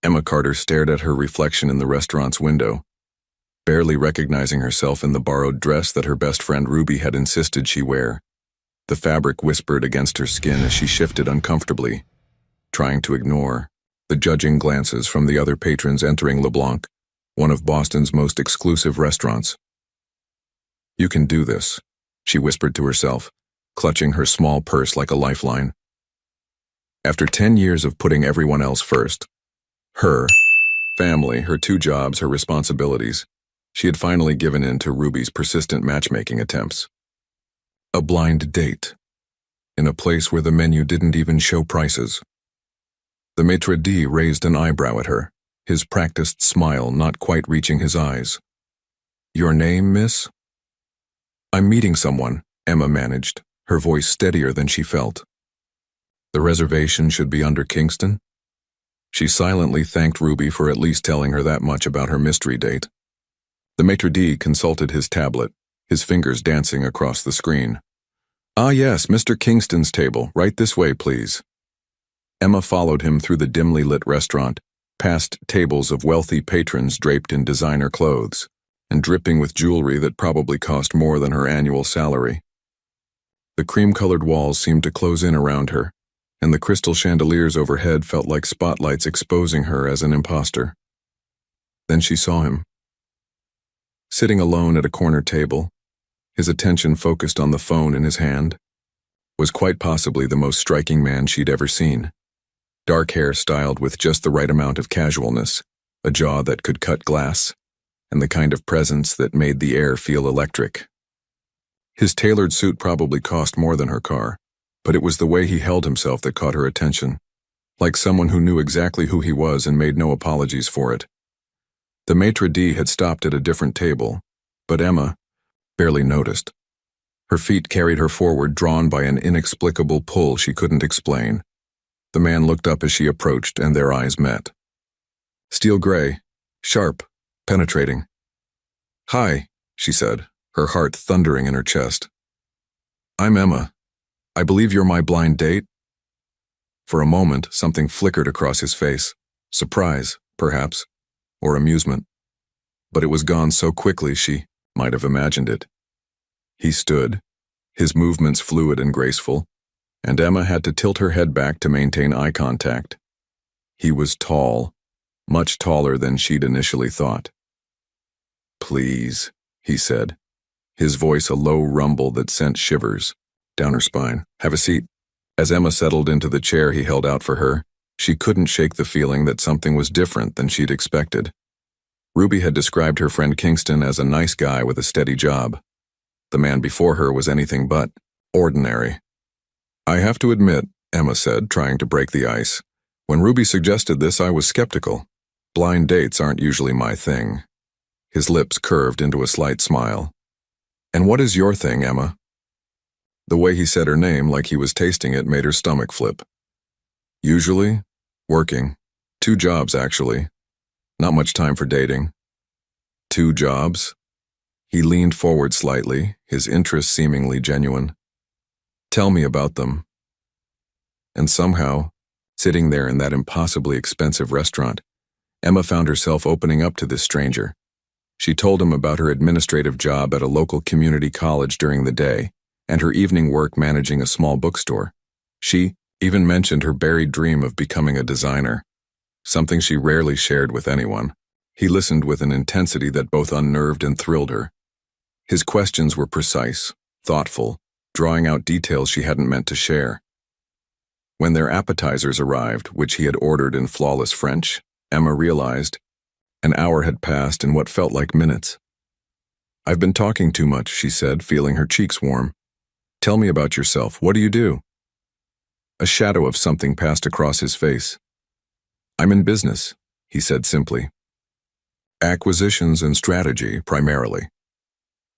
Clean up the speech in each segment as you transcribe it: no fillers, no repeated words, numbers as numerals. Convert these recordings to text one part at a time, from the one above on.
Emma Carter stared at her reflection in the restaurant's window, barely recognizing herself in the borrowed dress that her best friend Ruby had insisted she wear. The fabric whispered against her skin as she shifted uncomfortably, trying to ignore the judging glances from the other patrons entering LeBlanc, one of Boston's most exclusive restaurants. "You can do this," she whispered to herself, clutching her small purse like a lifeline. After 10 years of putting everyone else first, her family, her 2 jobs, her responsibilities, she had finally given in to Ruby's persistent matchmaking attempts. A blind date, in a place where the menu didn't even show prices. The maitre d' raised an eyebrow at her, his practiced smile not quite reaching his eyes. "Your name, miss?" "I'm meeting someone," Emma managed, her voice steadier than she felt. "The reservation should be under Kingston?" She silently thanked Ruby for at least telling her that much about her mystery date. The maitre d' consulted his tablet, his fingers dancing across the screen. "Ah yes, Mr. Kingston's table, right this way, please." Emma followed him through the dimly lit restaurant, past tables of wealthy patrons draped in designer clothes, and dripping with jewelry that probably cost more than her annual salary. The cream-colored walls seemed to close in around her, and the crystal chandeliers overhead felt like spotlights exposing her as an imposter. Then she saw him. Sitting alone at a corner table, his attention focused on the phone in his hand, was quite possibly the most striking man she'd ever seen. Dark hair styled with just the right amount of casualness, a jaw that could cut glass, and the kind of presence that made the air feel electric. His tailored suit probably cost more than her car, but it was the way he held himself that caught her attention, like someone who knew exactly who he was and made no apologies for it. The maitre d' had stopped at a different table, but Emma barely noticed. Her feet carried her forward, drawn by an inexplicable pull she couldn't explain. The man looked up as she approached, and their eyes met. Steel gray, sharp, penetrating. "Hi," she said, her heart thundering in her chest. "I'm Emma. I believe you're my blind date?" For a moment, something flickered across his face. Surprise, perhaps, or amusement. But it was gone so quickly she might have imagined it. He stood, his movements fluid and graceful, and Emma had to tilt her head back to maintain eye contact. He was tall, much taller than she'd initially thought. "Please," he said, his voice a low rumble that sent shivers down her spine. "Have a seat." As Emma settled into the chair he held out for her, she couldn't shake the feeling that something was different than she'd expected. Ruby had described her friend Kingston as a nice guy with a steady job. The man before her was anything but ordinary. "I have to admit," Emma said, trying to break the ice, "when Ruby suggested this, I was skeptical. Blind dates aren't usually my thing." His lips curved into a slight smile. "And what is your thing, Emma?" The way he said her name, like he was tasting it, made her stomach flip. "Usually, working. 2 jobs, actually. Not much time for dating." 2 jobs? He leaned forward slightly, his interest seemingly genuine. "Tell me about them." And somehow, sitting there in that impossibly expensive restaurant, Emma found herself opening up to this stranger. She told him about her administrative job at a local community college during the day, and her evening work managing a small bookstore. She even mentioned her buried dream of becoming a designer, something she rarely shared with anyone. He listened with an intensity that both unnerved and thrilled her. His questions were precise, thoughtful, drawing out details she hadn't meant to share. When their appetizers arrived, which he had ordered in flawless French, Emma realized an hour had passed in what felt like minutes. "I've been talking too much," she said, feeling her cheeks warm. "Tell me about yourself. What do you do?" A shadow of something passed across his face. "I'm in business," he said simply. "Acquisitions and strategy, primarily."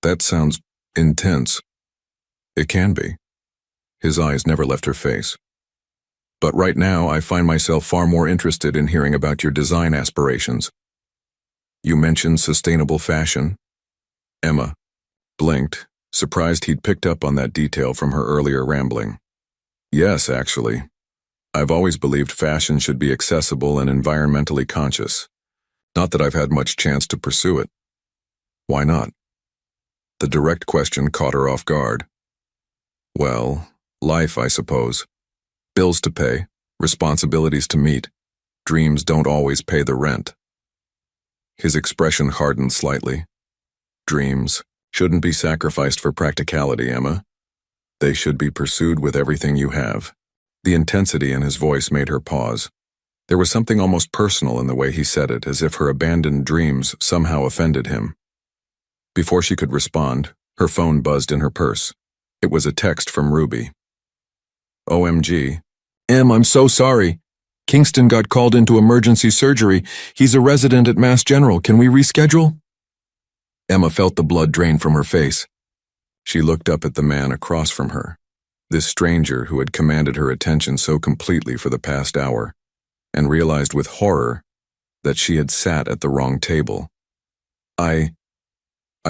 "That sounds intense." "It can be." His eyes never left her face. "But right now, I find myself far more interested in hearing about your design aspirations." "You mentioned sustainable fashion." Emma blinked, surprised he'd picked up on that detail from her earlier rambling. "Yes, actually. I've always believed fashion should be accessible and environmentally conscious. Not that I've had much chance to pursue it. Why not? The direct question caught her off guard. Well, life, I suppose. Bills to pay, responsibilities to meet. Dreams don't always pay the rent. His expression hardened slightly. Dreams shouldn't be sacrificed for practicality, Emma. They should be pursued with everything you have. The intensity in his voice made her pause. There was something almost personal in the way he said it, as if her abandoned dreams somehow offended him. Before she could respond, her phone buzzed in her purse. It was a text from Ruby. OMG. Em, I'm so sorry. Kingston got called into emergency surgery. He's a resident at Mass General. Can we reschedule? Emma felt the blood drain from her face. She looked up at the man across from her, this stranger who had commanded her attention so completely for the past hour, and realized with horror that she had sat at the wrong table. I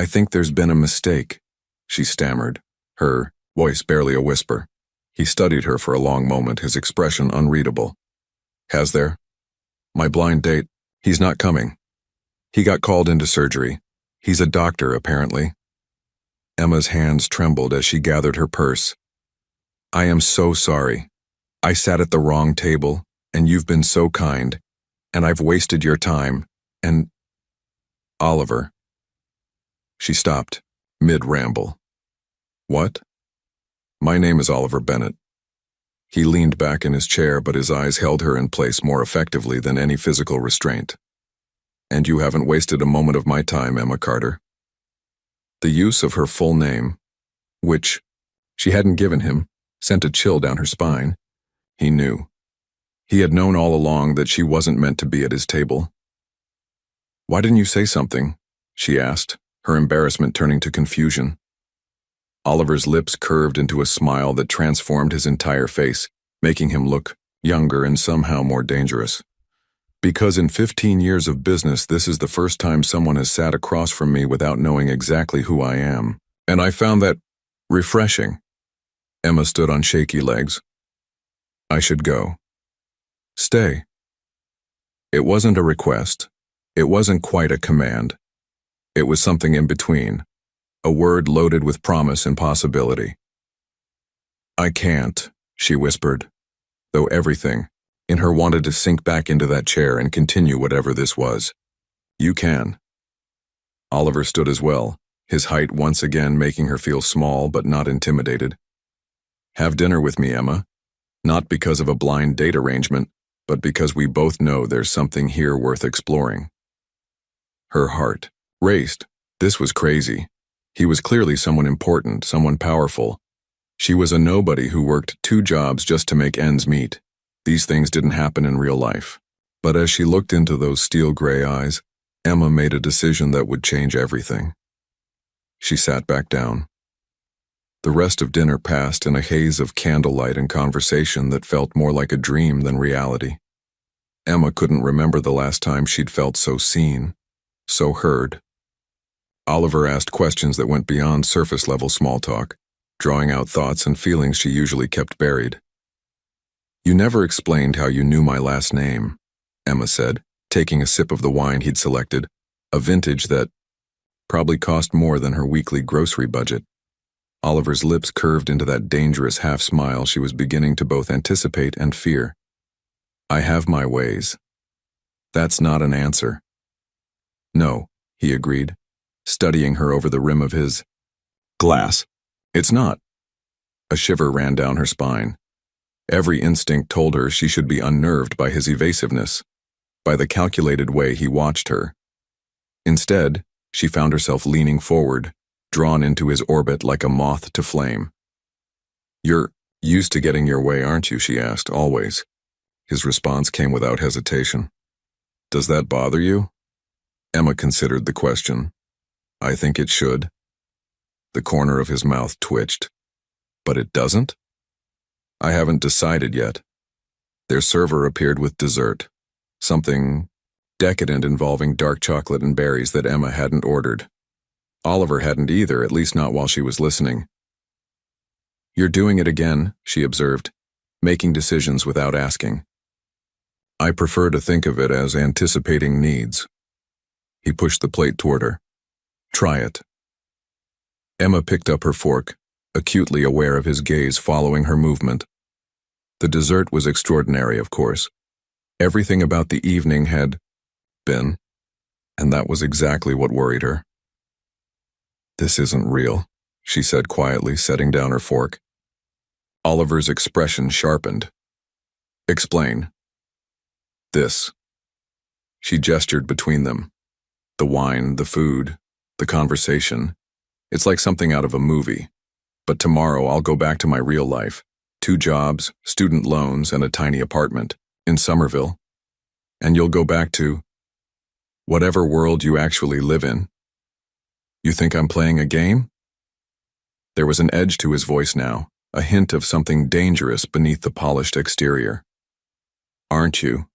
think there's been a mistake, she stammered, her voice barely a whisper. He studied her for a long moment, his expression unreadable. Has there? My blind date, he's not coming. He got called into surgery. He's a doctor, apparently. Emma's hands trembled as she gathered her purse. I am so sorry. I sat at the wrong table, and you've been so kind, and I've wasted your time, and… Oliver. She stopped, mid-ramble. What? My name is Oliver Bennett. He leaned back in his chair, but his eyes held her in place more effectively than any physical restraint. And you haven't wasted a moment of my time, Emma Carter. The use of her full name, which she hadn't given him, sent a chill down her spine. He knew. He had known all along that she wasn't meant to be at his table. Why didn't you say something? She asked, her embarrassment turning to confusion. Oliver's lips curved into a smile that transformed his entire face, making him look younger and somehow more dangerous. Because in 15 years of business, this is the first time someone has sat across from me without knowing exactly who I am. And I found that refreshing. Emma stood on shaky legs. I should go. Stay. It wasn't a request. It wasn't quite a command. It was something in between. A word loaded with promise and possibility. I can't, she whispered, though everything in her wanted to sink back into that chair and continue whatever this was. You can. Oliver stood as well, his height once again making her feel small but not intimidated. Have dinner with me, Emma. Not because of a blind date arrangement, but because we both know there's something here worth exploring. Her heart raced. This was crazy. He was clearly someone important, someone powerful. She was a nobody who worked 2 jobs just to make ends meet. These things didn't happen in real life. But as she looked into those steel-gray eyes, Emma made a decision that would change everything. She sat back down. The rest of dinner passed in a haze of candlelight and conversation that felt more like a dream than reality. Emma couldn't remember the last time she'd felt so seen, so heard. Oliver asked questions that went beyond surface-level small talk, drawing out thoughts and feelings she usually kept buried. You never explained how you knew my last name, Emma said, taking a sip of the wine he'd selected, a vintage that probably cost more than her weekly grocery budget. Oliver's lips curved into that dangerous half-smile she was beginning to both anticipate and fear. I have my ways. That's not an answer. No, he agreed, studying her over the rim of his glass. It's not. A shiver ran down her spine. Every instinct told her she should be unnerved by his evasiveness, by the calculated way he watched her. Instead, she found herself leaning forward, drawn into his orbit like a moth to flame. You're used to getting your way, aren't you? She asked, always. His response came without hesitation. Does that bother you? Emma considered the question. I think it should. The corner of his mouth twitched. But it doesn't? I haven't decided yet. Their server appeared with dessert, something decadent involving dark chocolate and berries that Emma hadn't ordered. Oliver hadn't either, at least not while she was listening. You're doing it again, she observed, making decisions without asking. I prefer to think of it as anticipating needs. He pushed the plate toward her. Try it. Emma picked up her fork, acutely aware of his gaze following her movement. The dessert was extraordinary, of course. Everything about the evening had been, and that was exactly what worried her. This isn't real, she said quietly, setting down her fork. Oliver's expression sharpened. Explain. This. She gestured between them. The wine, the food, the conversation. It's like something out of a movie. But tomorrow I'll go back to my real life. 2 jobs, student loans, and a tiny apartment in Somerville. And you'll go back to whatever world you actually live in. You think I'm playing a game? There was an edge to his voice now, a hint of something dangerous beneath the polished exterior. Aren't you?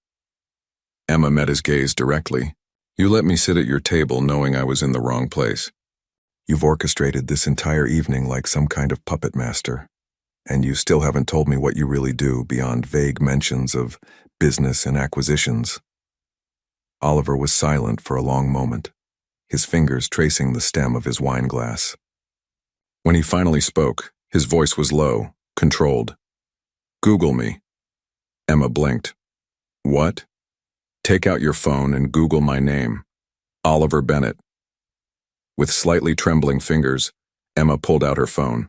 Emma met his gaze directly. You let me sit at your table knowing I was in the wrong place. You've orchestrated this entire evening like some kind of puppet master, and you still haven't told me what you really do beyond vague mentions of business and acquisitions. Oliver was silent for a long moment, his fingers tracing the stem of his wine glass. When he finally spoke, his voice was low, controlled. Google me. Emma blinked. What? Take out your phone and Google my name. Oliver Bennett. With slightly trembling fingers, Emma pulled out her phone.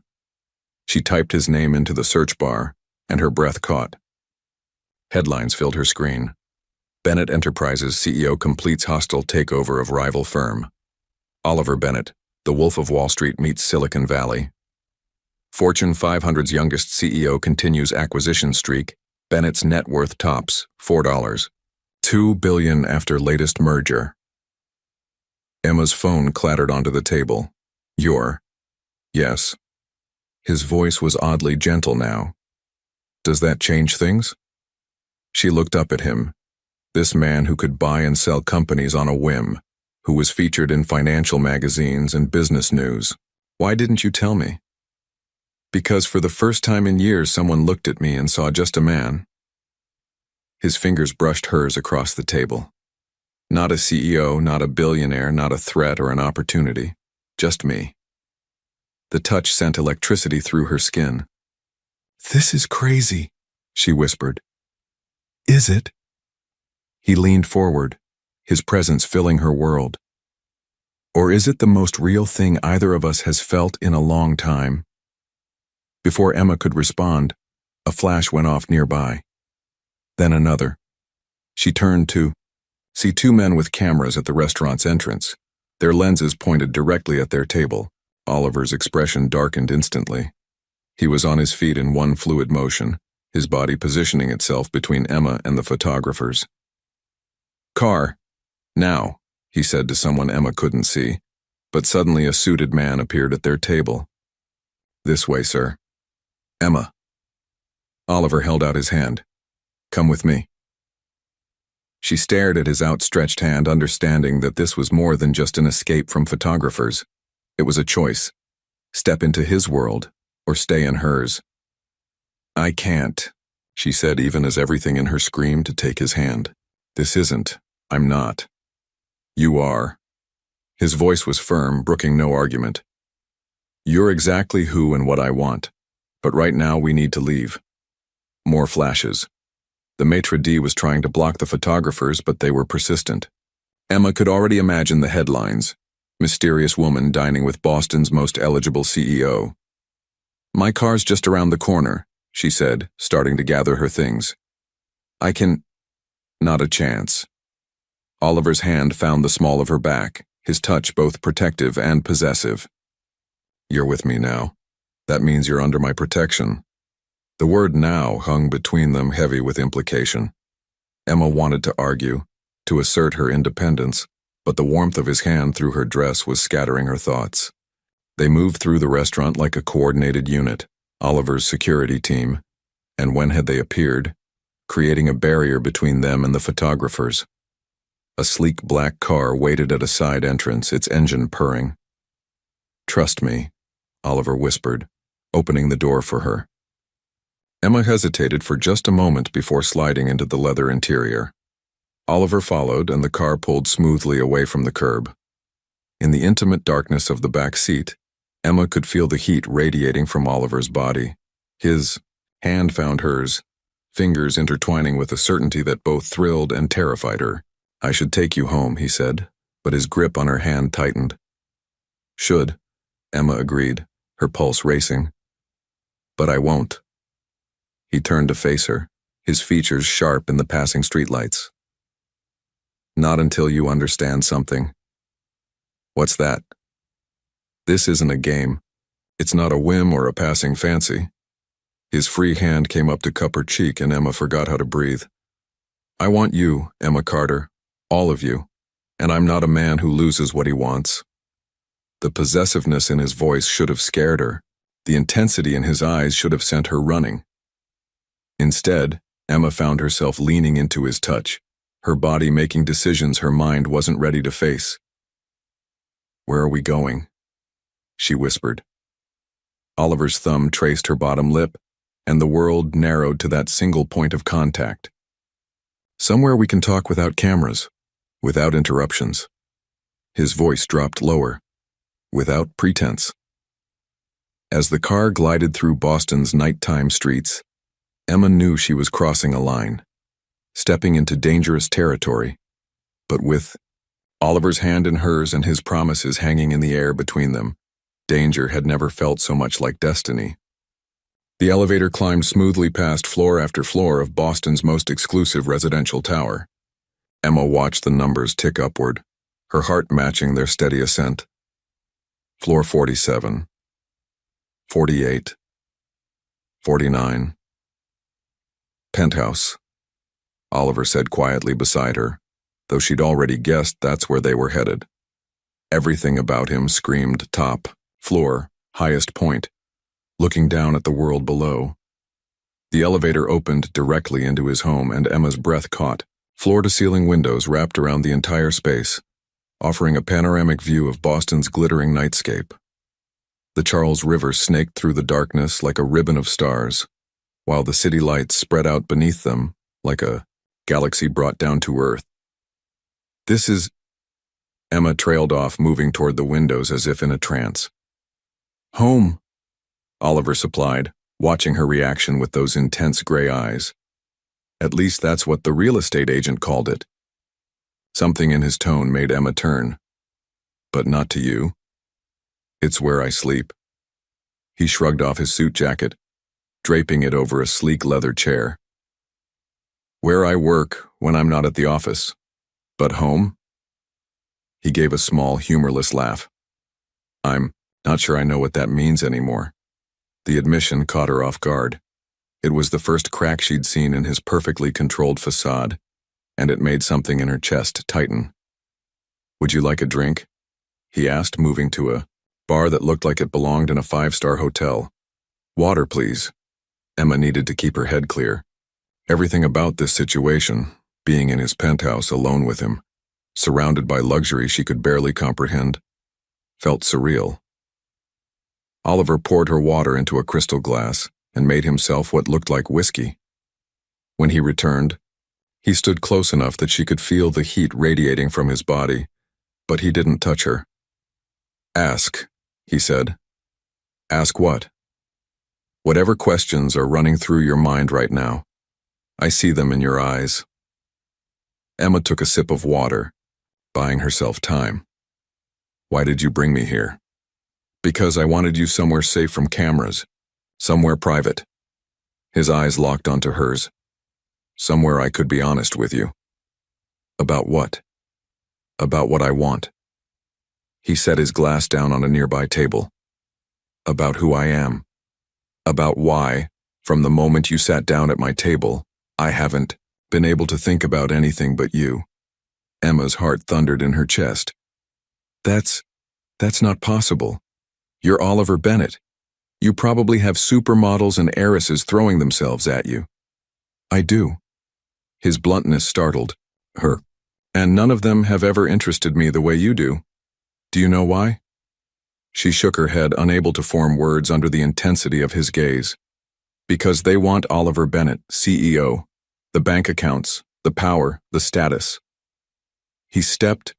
She typed his name into the search bar, and her breath caught. Headlines filled her screen. Bennett Enterprises CEO completes hostile takeover of rival firm. Oliver Bennett, the Wolf of Wall Street meets Silicon Valley. Fortune 500's youngest CEO continues acquisition streak. Bennett's net worth tops $4. $2 billion after latest merger. Emma's phone clattered onto the table. Yes. His voice was oddly gentle now. Does that change things? She looked up at him. This man who could buy and sell companies on a whim, who was featured in financial magazines and business news. Why didn't you tell me? Because for the first time in years someone looked at me and saw just a man. His fingers brushed hers across the table. Not a CEO, not a billionaire, not a threat or an opportunity. Just me. The touch sent electricity through her skin. This is crazy, she whispered. Is it? He leaned forward, his presence filling her world. Or is it the most real thing either of us has felt in a long time? Before Emma could respond, a flash went off nearby. Then another. She turned to see 2 men with cameras at the restaurant's entrance, their lenses pointed directly at their table. Oliver's expression darkened instantly. He was on his feet in one fluid motion, his body positioning itself between Emma and the photographers. Car. Now, he said to someone Emma couldn't see, but suddenly a suited man appeared at their table. This way, sir. Emma. Oliver held out his hand. Come with me. She stared at his outstretched hand, understanding that this was more than just an escape from photographers. It was a choice. Step into his world, or stay in hers. I can't, she said, even as everything in her screamed to take his hand. This isn't. I'm not. You are. His voice was firm, brooking no argument. You're exactly who and what I want, but right now we need to leave. More flashes. The maitre d' was trying to block the photographers, but they were persistent. Emma could already imagine the headlines. Mysterious woman dining with Boston's most eligible CEO. My car's just around the corner, she said, starting to gather her things. I can... Not a chance. Oliver's hand found the small of her back, his touch both protective and possessive. You're with me now. That means you're under my protection. The word now hung between them, heavy with implication. Emma wanted to argue, to assert her independence, but the warmth of his hand through her dress was scattering her thoughts. They moved through the restaurant like a coordinated unit, Oliver's security team, and when had they appeared, creating a barrier between them and the photographers. A sleek black car waited at a side entrance, its engine purring. Trust me, Oliver whispered, opening the door for her. Emma hesitated for just a moment before sliding into the leather interior. Oliver followed, and the car pulled smoothly away from the curb. In the intimate darkness of the back seat, Emma could feel the heat radiating from Oliver's body. His hand found hers, fingers intertwining with a certainty that both thrilled and terrified her. "I should take you home," he said, but his grip on her hand tightened. "Should," Emma agreed, her pulse racing. "But I won't." He turned to face her, his features sharp in the passing streetlights. "Not until you understand something." "What's that?" "This isn't a game. It's not a whim or a passing fancy." His free hand came up to cup her cheek, and Emma forgot how to breathe. "I want you, Emma Carter, all of you, and I'm not a man who loses what he wants." The possessiveness in his voice should have scared her. The intensity in his eyes should have sent her running. Instead, Emma found herself leaning into his touch, her body making decisions her mind wasn't ready to face. "Where are we going?" she whispered. Oliver's thumb traced her bottom lip, and the world narrowed to that single point of contact. "Somewhere we can talk without cameras, without interruptions." His voice dropped lower, "Without pretense." As the car glided through Boston's nighttime streets, Emma knew she was crossing a line, stepping into dangerous territory, but with Oliver's hand in hers and his promises hanging in the air between them, danger had never felt so much like destiny. The elevator climbed smoothly past floor after floor of Boston's most exclusive residential tower. Emma watched the numbers tick upward, her heart matching their steady ascent. Floor 47, 48, 49. "Penthouse," Oliver said quietly beside her, though she'd already guessed that's where they were headed. Everything about him screamed top, floor, highest point, looking down at the world below. The elevator opened directly into his home, and Emma's breath caught. Floor-to-ceiling windows wrapped around the entire space, offering a panoramic view of Boston's glittering nightscape. The Charles River snaked through the darkness like a ribbon of stars, while the city lights spread out beneath them like a galaxy brought down to Earth. "This is—" Emma trailed off, moving toward the windows as if in a trance. "Home," Oliver supplied, watching her reaction with those intense gray eyes. At least that's what the real estate agent called it. Something in his tone made Emma turn. "But not to you." "It's where I sleep." He shrugged off his suit jacket, draping it over a sleek leather chair. "Where I work when I'm not at the office. But home?" He gave a small, humorless laugh. "I'm not sure I know what that means anymore." The admission caught her off guard. It was the first crack she'd seen in his perfectly controlled facade, and it made something in her chest tighten. "Would you like a drink?" he asked, moving to a bar that looked like it belonged in a five-star hotel. "Water, please." Emma needed to keep her head clear. Everything about this situation, being in his penthouse alone with him, surrounded by luxury she could barely comprehend, felt surreal. Oliver poured her water into a crystal glass and made himself what looked like whiskey. When he returned, he stood close enough that she could feel the heat radiating from his body, but he didn't touch her. "Ask," he said. "Ask what?" "Whatever questions are running through your mind right now. I see them in your eyes." Emma took a sip of water, buying herself time. "Why did you bring me here?" "Because I wanted you somewhere safe from cameras, somewhere private." His eyes locked onto hers. "Somewhere I could be honest with you." "About what?" "About what I want." He set his glass down on a nearby table. "About who I am. About why, from the moment you sat down at my table, I haven't been able to think about anything but you." Emma's heart thundered in her chest. That's not possible. You're Oliver Bennett. You probably have supermodels and heiresses throwing themselves at you." "I do." His bluntness startled her. "And none of them have ever interested me the way you do. Do you know why?" She shook her head, unable to form words under the intensity of his gaze. Because they want Oliver Bennett, CEO, the bank accounts, the power, the status. He stepped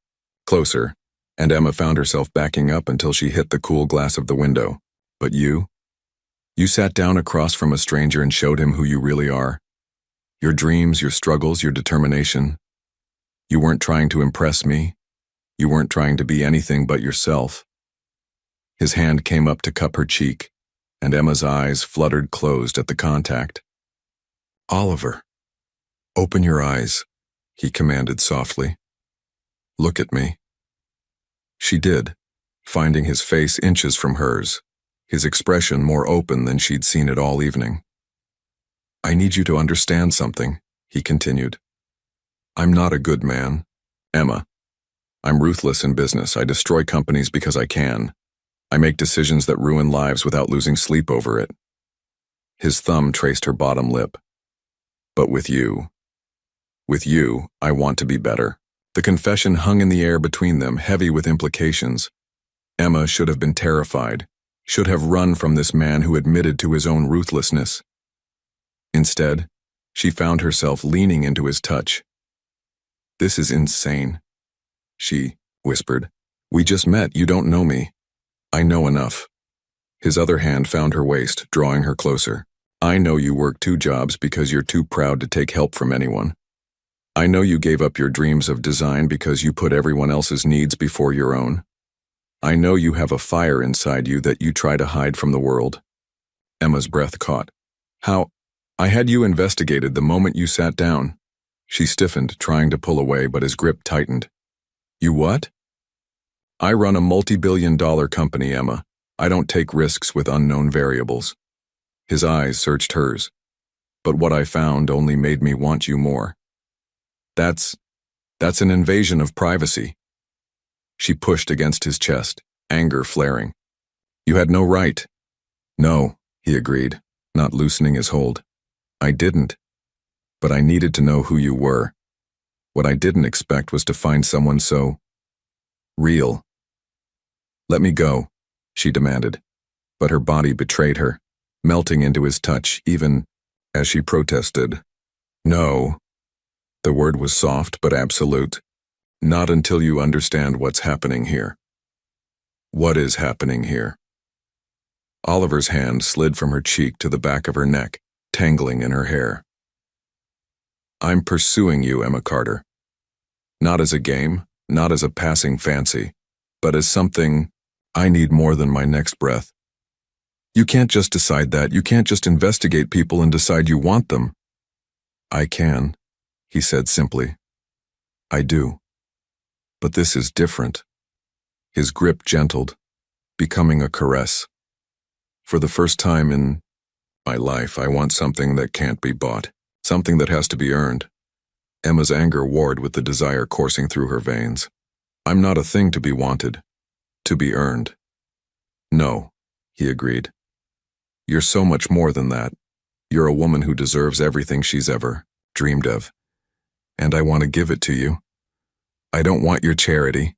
closer, and Emma found herself backing up until she hit the cool glass of the window. But you? You sat down across from a stranger and showed him who you really are. Your dreams, your struggles, your determination. You weren't trying to impress me. You weren't trying to be anything but yourself. His hand came up to cup her cheek, and Emma's eyes fluttered closed at the contact. Oliver, open your eyes, he commanded softly. Look at me. She did, finding his face inches from hers, his expression more open than she'd seen it all evening. I need you to understand something, he continued. I'm not a good man, Emma. I'm ruthless in business. I destroy companies because I can. I make decisions that ruin lives without losing sleep over it. His thumb traced her bottom lip. But with you, I want to be better. The confession hung in the air between them, heavy with implications. Emma should have been terrified, should have run from this man who admitted to his own ruthlessness. Instead, she found herself leaning into his touch. This is insane, she whispered. We just met, you don't know me. I know enough. His other hand found her waist, drawing her closer. I know you work 2 jobs because you're too proud to take help from anyone. I know you gave up your dreams of design because you put everyone else's needs before your own. I know you have a fire inside you that you try to hide from the world. Emma's breath caught. How? I had you investigated the moment you sat down. She stiffened, trying to pull away, but his grip tightened. You what? I run a multi-billion-dollar company, Emma. I don't take risks with unknown variables. His eyes searched hers. But what I found only made me want you more. That's an invasion of privacy. She pushed against his chest, anger flaring. You had no right. No, he agreed, not loosening his hold. I didn't. But I needed to know who you were. What I didn't expect was to find someone so real. Let me go, she demanded, but her body betrayed her, melting into his touch even as she protested. No. The word was soft but absolute. Not until you understand what's happening here. What is happening here? Oliver's hand slid from her cheek to the back of her neck, tangling in her hair. I'm pursuing you, Emma Carter. Not as a game, not as a passing fancy, but as something I need more than my next breath. You can't just decide that. You can't just investigate people and decide you want them. I can, he said simply. I do. But this is different. His grip gentled, becoming a caress. For the first time in my life, I want something that can't be bought, something that has to be earned. Emma's anger warred with the desire coursing through her veins. I'm not a thing to be wanted, to be earned. No, he agreed. You're so much more than that. You're a woman who deserves everything she's ever dreamed of. And I want to give it to you. I don't want your charity.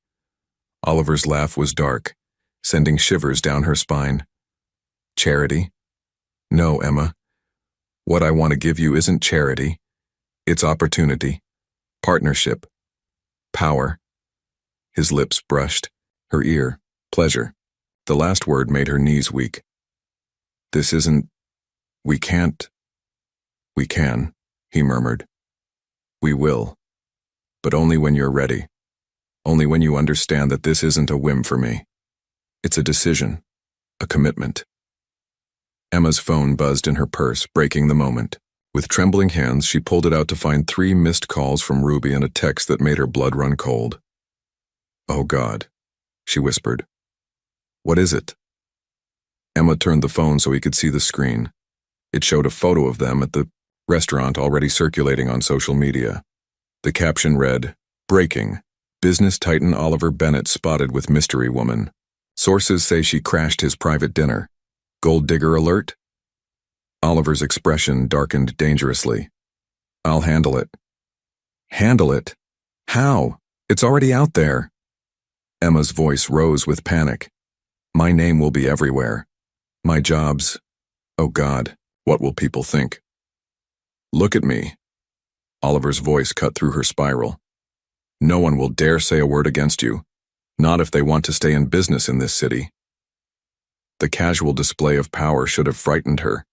Oliver's laugh was dark, sending shivers down her spine. Charity? No, Emma. What I want to give you isn't charity. It's opportunity, partnership, power. His lips brushed, her ear, pleasure. The last word made her knees weak. This isn't... We can't... We can, he murmured. We will. But only when you're ready. Only when you understand that this isn't a whim for me. It's a decision, a commitment. Emma's phone buzzed in her purse, breaking the moment. With trembling hands, she pulled it out to find 3 missed calls from Ruby and a text that made her blood run cold. Oh God, she whispered. What is it? Emma turned the phone so he could see the screen. It showed a photo of them at the restaurant already circulating on social media. The caption read, Breaking. Business titan Oliver Bennett spotted with mystery woman. Sources say she crashed his private dinner. Gold digger alert? Oliver's expression darkened dangerously. I'll handle it. Handle it? How? It's already out there. Emma's voice rose with panic. My name will be everywhere. My jobs. Oh God. What will people think? Look at me. Oliver's voice cut through her spiral. No one will dare say a word against you, not if they want to stay in business in this city. The casual display of power should have frightened her.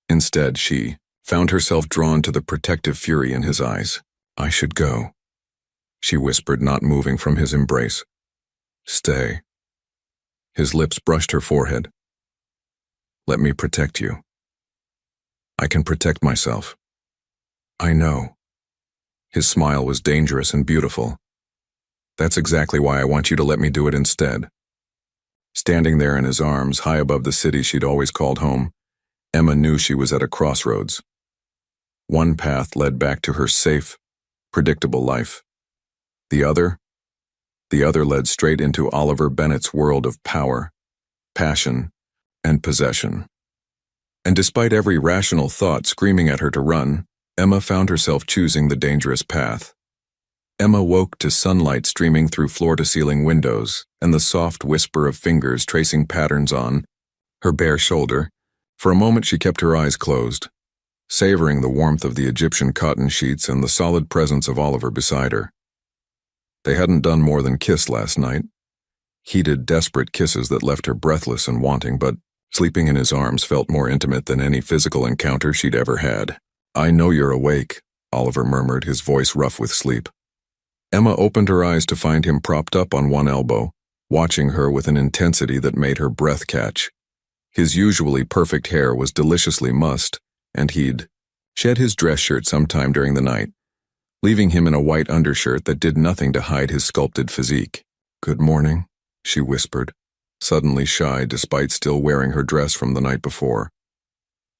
Instead, she found herself drawn to the protective fury in his eyes. I should go, she whispered, not moving from his embrace. Stay. His lips brushed her forehead. Let me protect you. I can protect myself. I know. His smile was dangerous and beautiful. That's exactly why I want you to let me do it instead. Standing there in his arms, high above the city she'd always called home, Emma knew she was at a crossroads. One path led back to her safe, predictable life. The other led straight into Oliver Bennett's world of power, passion, and possession. And despite every rational thought screaming at her to run, Emma found herself choosing the dangerous path. Emma woke to sunlight streaming through floor-to-ceiling windows and the soft whisper of fingers tracing patterns on her bare shoulder. For a moment she kept her eyes closed, savoring the warmth of the Egyptian cotton sheets and the solid presence of Oliver beside her. They hadn't done more than kiss last night. Heated, desperate kisses that left her breathless and wanting, but sleeping in his arms felt more intimate than any physical encounter she'd ever had. I know you're awake, Oliver murmured, his voice rough with sleep. Emma opened her eyes to find him propped up on one elbow, watching her with an intensity that made her breath catch. His usually perfect hair was deliciously mussed, and he'd shed his dress shirt sometime during the night, leaving him in a white undershirt that did nothing to hide his sculpted physique. Good morning, she whispered, suddenly shy despite still wearing her dress from the night before.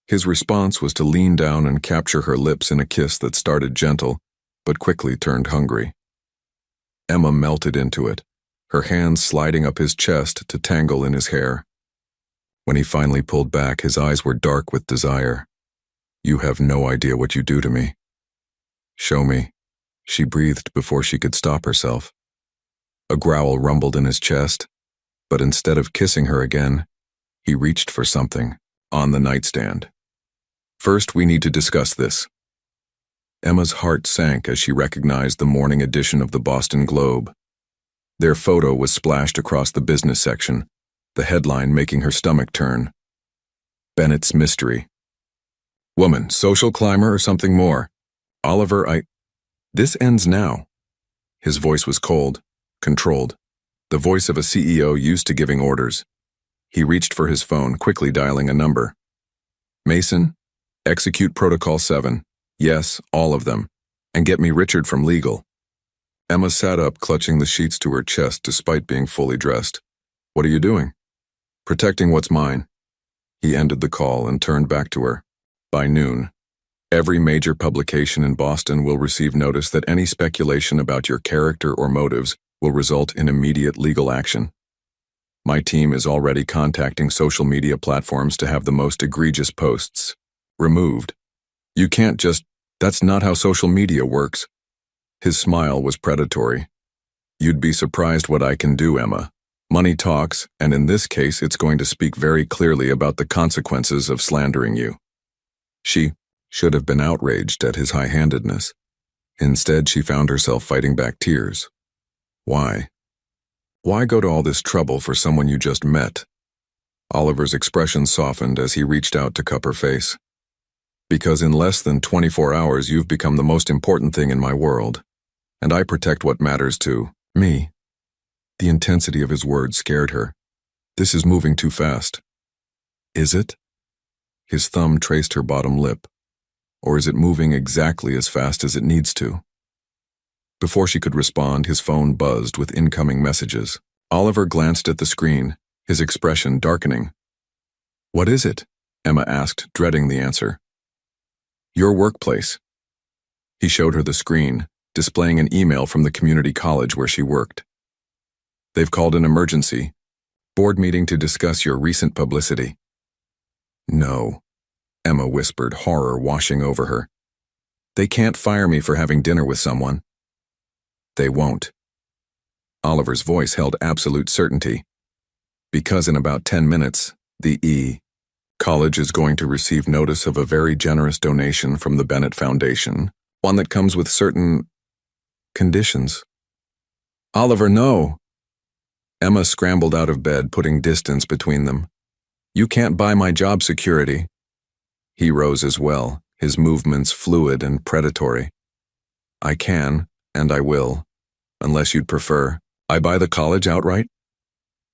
His response was to lean down and capture her lips in a kiss that started gentle, but quickly turned hungry. Emma melted into it, her hands sliding up his chest to tangle in his hair. When he finally pulled back, his eyes were dark with desire. You have no idea what you do to me. Show me, she breathed before she could stop herself. A growl rumbled in his chest, but instead of kissing her again, he reached for something on the nightstand. First, we need to discuss this. Emma's heart sank as she recognized the morning edition of the Boston Globe. Their photo was splashed across the business section, the headline making her stomach turn. Bennett's mystery. Woman, social climber or something more? Oliver, This ends now. His voice was cold, controlled, the voice of a CEO used to giving orders. He reached for his phone, quickly dialing a number. Mason, execute Protocol 7. Yes, all of them. And get me Richard from legal. Emma sat up, clutching the sheets to her chest despite being fully dressed. What are you doing? Protecting what's mine. He ended the call and turned back to her. By noon, every major publication in Boston will receive notice that any speculation about your character or motives will result in immediate legal action. My team is already contacting social media platforms to have the most egregious posts removed. You can't just, that's not how social media works. His smile was predatory. You'd be surprised what I can do, Emma. Money talks, and in this case it's going to speak very clearly about the consequences of slandering you. She should have been outraged at his high-handedness. Instead, she found herself fighting back tears. Why? Why go to all this trouble for someone you just met? Oliver's expression softened as he reached out to cup her face. Because in less than 24 hours you've become the most important thing in my world, and I protect what matters to me. The intensity of his words scared her. This is moving too fast. Is it? His thumb traced her bottom lip. Or is it moving exactly as fast as it needs to? Before she could respond, his phone buzzed with incoming messages. Oliver glanced at the screen, his expression darkening. What is it? Emma asked, dreading the answer. Your workplace. He showed her the screen, displaying an email from the community college where she worked. They've called an emergency. Board meeting to discuss your recent publicity. No, Emma whispered, horror washing over her. They can't fire me for having dinner with someone. They won't. Oliver's voice held absolute certainty. Because in about 10 minutes, the College is going to receive notice of a very generous donation from the Bennett Foundation, one that comes with certain conditions. Oliver, no! Emma scrambled out of bed, putting distance between them. You can't buy my job security. He rose as well, his movements fluid and predatory. I can, and I will, unless you'd prefer. I buy the college outright?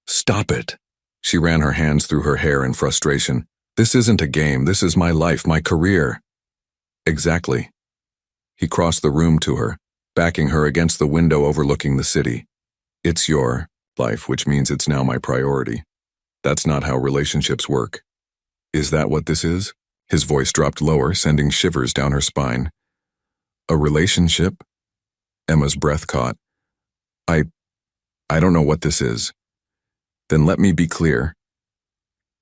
Stop it! She ran her hands through her hair in frustration. This isn't a game, this is my life, my career. Exactly. He crossed the room to her, backing her against the window overlooking the city. It's your life, which means it's now my priority. That's not how relationships work. Is that what this is? His voice dropped lower, sending shivers down her spine. A relationship? Emma's breath caught. I don't know what this is. Then let me be clear.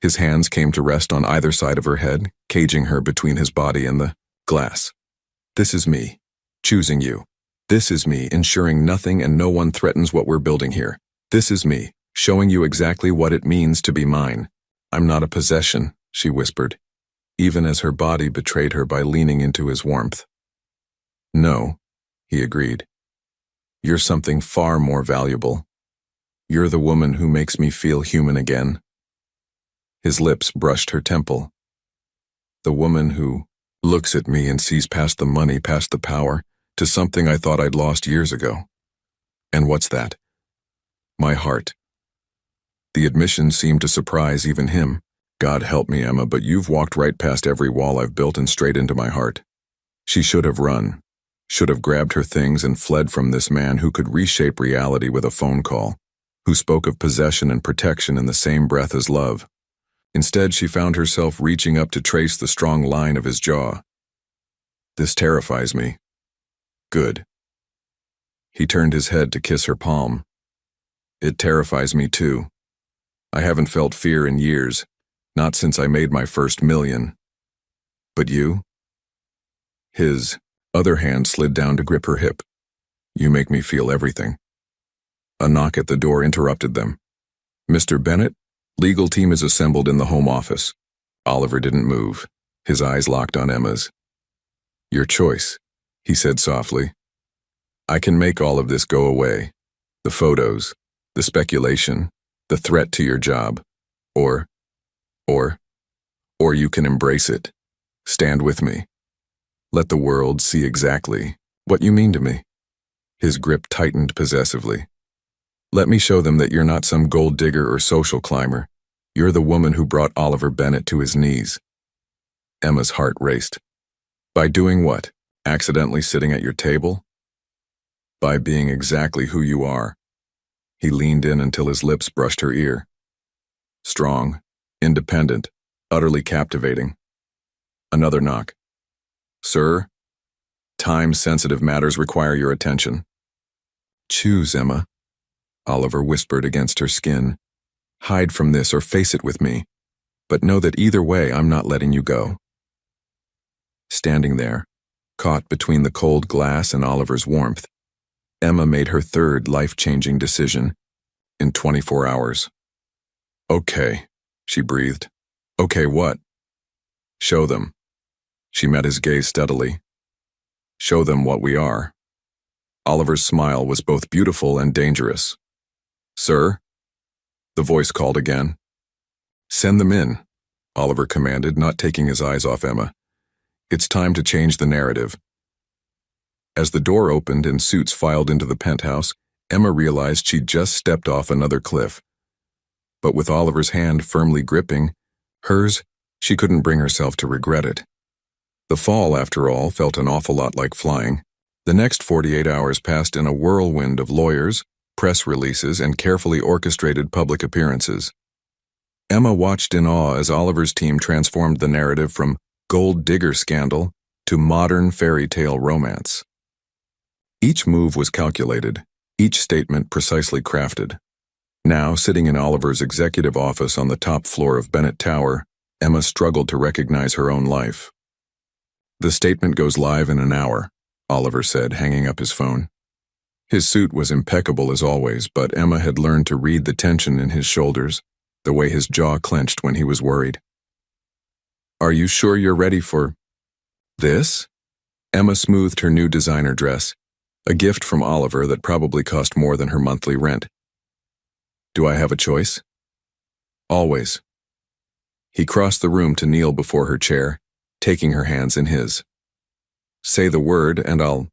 His hands came to rest on either side of her head, caging her between his body and the glass. This is me, choosing you. This is me, ensuring nothing and no one threatens what we're building here. This is me, showing you exactly what it means to be mine. I'm not a possession, she whispered, even as her body betrayed her by leaning into his warmth. No, he agreed. You're something far more valuable. You're the woman who makes me feel human again. His lips brushed her temple. The woman who looks at me and sees past the money, past the power, to something I thought I'd lost years ago. And what's that? My heart. The admission seemed to surprise even him. God help me, Emma, but you've walked right past every wall I've built and straight into my heart. She should have run, should have grabbed her things and fled from this man who could reshape reality with a phone call, who spoke of possession and protection in the same breath as love. Instead, she found herself reaching up to trace the strong line of his jaw. This terrifies me. Good. He turned his head to kiss her palm. It terrifies me too. I haven't felt fear in years, not since I made my first million. But you? His other hand slid down to grip her hip. You make me feel everything. A knock at the door interrupted them. Mr. Bennett, legal team is assembled in the home office. Oliver didn't move, his eyes locked on Emma's. Your choice, he said softly. I can make all of this go away. The photos, the speculation, the threat to your job. Or you can embrace it. Stand with me. Let the world see exactly what you mean to me. His grip tightened possessively. Let me show them that you're not some gold digger or social climber. You're the woman who brought Oliver Bennett to his knees. Emma's heart raced. By doing what? Accidentally sitting at your table? By being exactly who you are. He leaned in until his lips brushed her ear. Strong, independent, utterly captivating. Another knock. Sir, time-sensitive matters require your attention. Choose, Emma, Oliver whispered against her skin. Hide from this or face it with me, but know that either way I'm not letting you go. Standing there, caught between the cold glass and Oliver's warmth, Emma made her third life-changing decision in 24 hours. Okay, she breathed. Okay, what? Show them. She met his gaze steadily. Show them what we are. Oliver's smile was both beautiful and dangerous. Sir? The voice called again. Send them in, Oliver commanded, not taking his eyes off Emma. It's time to change the narrative. As the door opened and suits filed into the penthouse, Emma realized she'd just stepped off another cliff. But with Oliver's hand firmly gripping hers, she couldn't bring herself to regret it. The fall, after all, felt an awful lot like flying. The next 48 hours passed in a whirlwind of lawyers, press releases, and carefully orchestrated public appearances. Emma watched in awe as Oliver's team transformed the narrative from gold digger scandal to modern fairy tale romance. Each move was calculated, each statement precisely crafted. Now, sitting in Oliver's executive office on the top floor of Bennett Tower, Emma struggled to recognize her own life. The statement goes live in an hour, Oliver said, hanging up his phone. His suit was impeccable as always, but Emma had learned to read the tension in his shoulders, the way his jaw clenched when he was worried. Are you sure you're ready for this? Emma smoothed her new designer dress, a gift from Oliver that probably cost more than her monthly rent. Do I have a choice? Always. He crossed the room to kneel before her chair, taking her hands in his. Say the word and I'll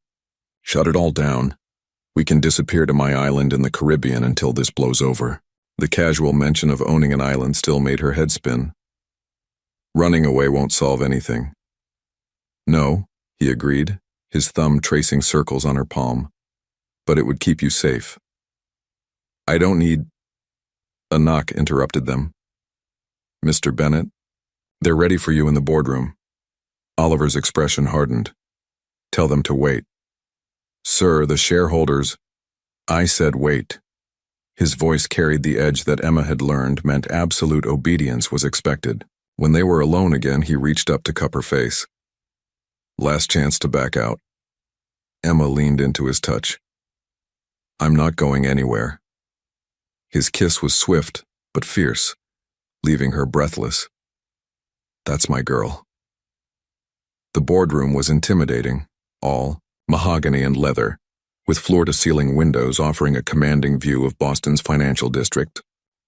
shut it all down. We can disappear to my island in the Caribbean until this blows over. The casual mention of owning an island still made her head spin. Running away won't solve anything. No, he agreed, his thumb tracing circles on her palm. But it would keep you safe. I don't need... A knock interrupted them. Mr. Bennett, they're ready for you in the boardroom. Oliver's expression hardened. Tell them to wait. Sir, the shareholders... I said wait. His voice carried the edge that Emma had learned meant absolute obedience was expected. When they were alone again, he reached up to cup her face. Last chance to back out. Emma leaned into his touch. I'm not going anywhere. His kiss was swift, but fierce, leaving her breathless. That's my girl. The boardroom was intimidating, all mahogany and leather, with floor-to-ceiling windows offering a commanding view of Boston's financial district.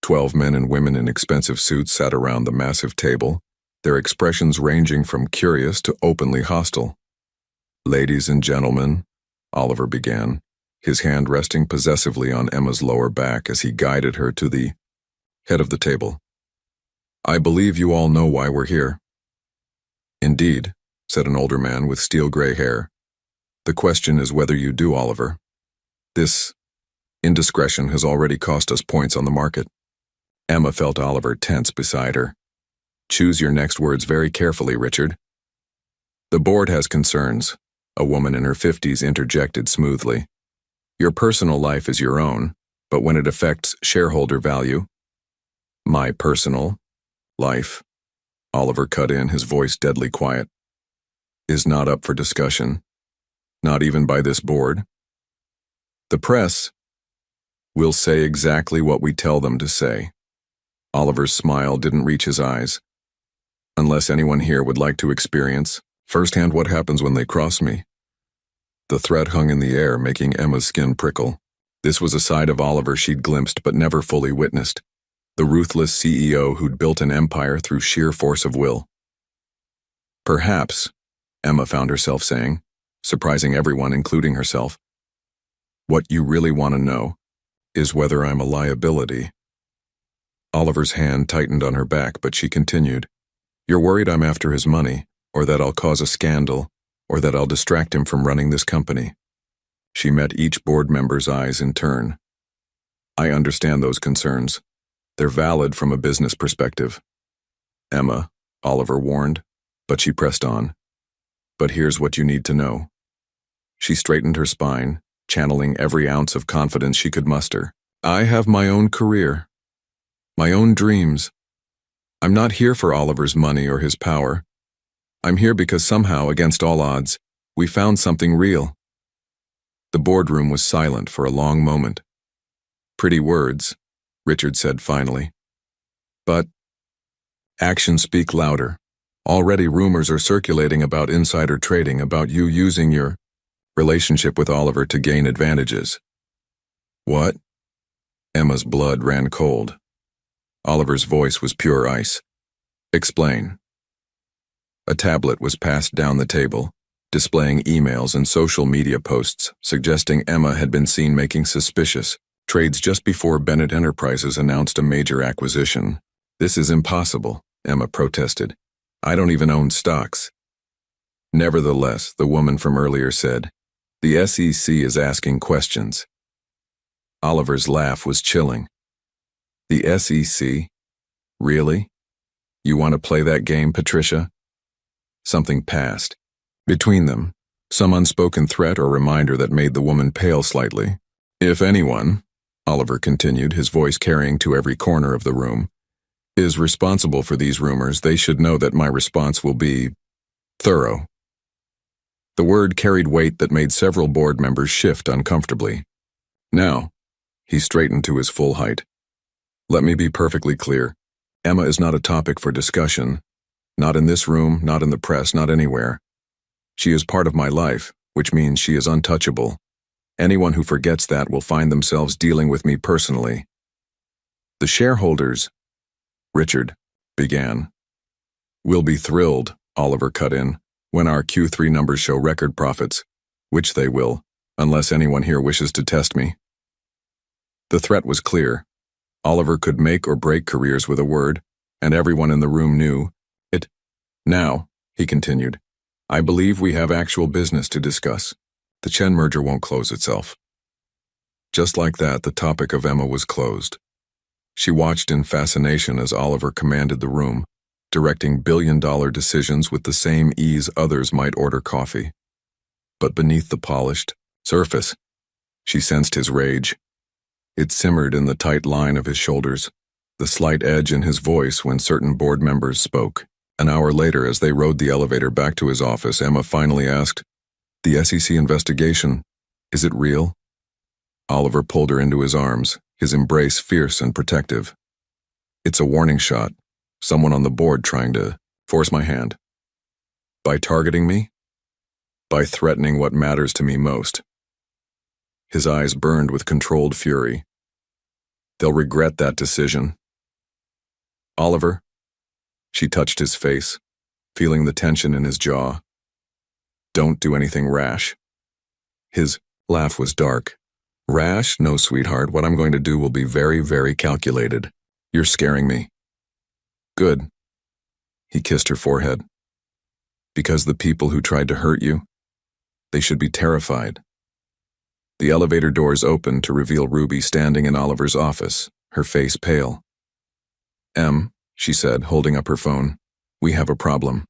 12 men and women in expensive suits sat around the massive table, their expressions ranging from curious to openly hostile. Ladies and gentlemen, Oliver began, his hand resting possessively on Emma's lower back as he guided her to the head of the table. I believe you all know why we're here. Indeed, said an older man with steel-gray hair. The question is whether you do, Oliver. This indiscretion has already cost us points on the market. Emma felt Oliver tense beside her. Choose your next words very carefully, Richard. The board has concerns, a woman in her 50s interjected smoothly. Your personal life is your own, but when it affects shareholder value, my personal life, Oliver cut in, his voice deadly quiet, is not up for discussion, not even by this board. The press will say exactly what we tell them to say. Oliver's smile didn't reach his eyes. Unless anyone here would like to experience firsthand what happens when they cross me. The threat hung in the air, making Emma's skin prickle. This was a side of Oliver she'd glimpsed but never fully witnessed. The ruthless CEO who'd built an empire through sheer force of will. Perhaps, Emma found herself saying, surprising everyone, including herself. What you really want to know is whether I'm a liability. Oliver's hand tightened on her back, but she continued. You're worried I'm after his money, or that I'll cause a scandal, or that I'll distract him from running this company. She met each board member's eyes in turn. I understand those concerns. They're valid from a business perspective. Emma, Oliver warned, but she pressed on. But here's what you need to know. She straightened her spine, channeling every ounce of confidence she could muster. I have my own career, my own dreams. I'm not here for Oliver's money or his power. I'm here because somehow, against all odds, we found something real. The boardroom was silent for a long moment. Pretty words, Richard said finally. But actions speak louder. Already rumors are circulating about insider trading, about you using your relationship with Oliver to gain advantages. What? Emma's blood ran cold. Oliver's voice was pure ice. Explain. A tablet was passed down the table, displaying emails and social media posts suggesting Emma had been seen making suspicious trades just before Bennett Enterprises announced a major acquisition. This is impossible, Emma protested. I don't even own stocks. Nevertheless, the woman from earlier said, the SEC is asking questions. Oliver's laugh was chilling. The SEC? Really? You want to play that game, Patricia? Something passed. Between them, some unspoken threat or reminder that made the woman pale slightly. If anyone, Oliver continued, his voice carrying to every corner of the room, is responsible for these rumors, they should know that my response will be thorough. The word carried weight that made several board members shift uncomfortably. Now, he straightened to his full height. Let me be perfectly clear. Emma is not a topic for discussion. Not in this room, not in the press, not anywhere. She is part of my life, which means she is untouchable. Anyone who forgets that will find themselves dealing with me personally. The shareholders, Richard began. Will be thrilled, Oliver cut in, when our Q3 numbers show record profits, which they will, unless anyone here wishes to test me. The threat was clear. Oliver could make or break careers with a word, and everyone in the room knew it. Now, he continued, I believe we have actual business to discuss. The Chen merger won't close itself. Just like that, the topic of Emma was closed. She watched in fascination as Oliver commanded the room, directing billion-dollar decisions with the same ease others might order coffee. But beneath the polished surface, she sensed his rage. It simmered in the tight line of his shoulders, the slight edge in his voice when certain board members spoke. An hour later, as they rode the elevator back to his office, Emma finally asked, The SEC investigation, is it real? Oliver pulled her into his arms, his embrace fierce and protective. It's a warning shot. Someone on the board trying to force my hand. By targeting me? By threatening what matters to me most. His eyes burned with controlled fury. They'll regret that decision. Oliver? She touched his face, feeling the tension in his jaw. Don't do anything rash. His laugh was dark. Rash? No, sweetheart. What I'm going to do will be very, very calculated. You're scaring me. Good. He kissed her forehead. Because the people who tried to hurt you, they should be terrified. The elevator doors opened to reveal Ruby standing in Oliver's office, her face pale. Em, she said, holding up her phone, we have a problem.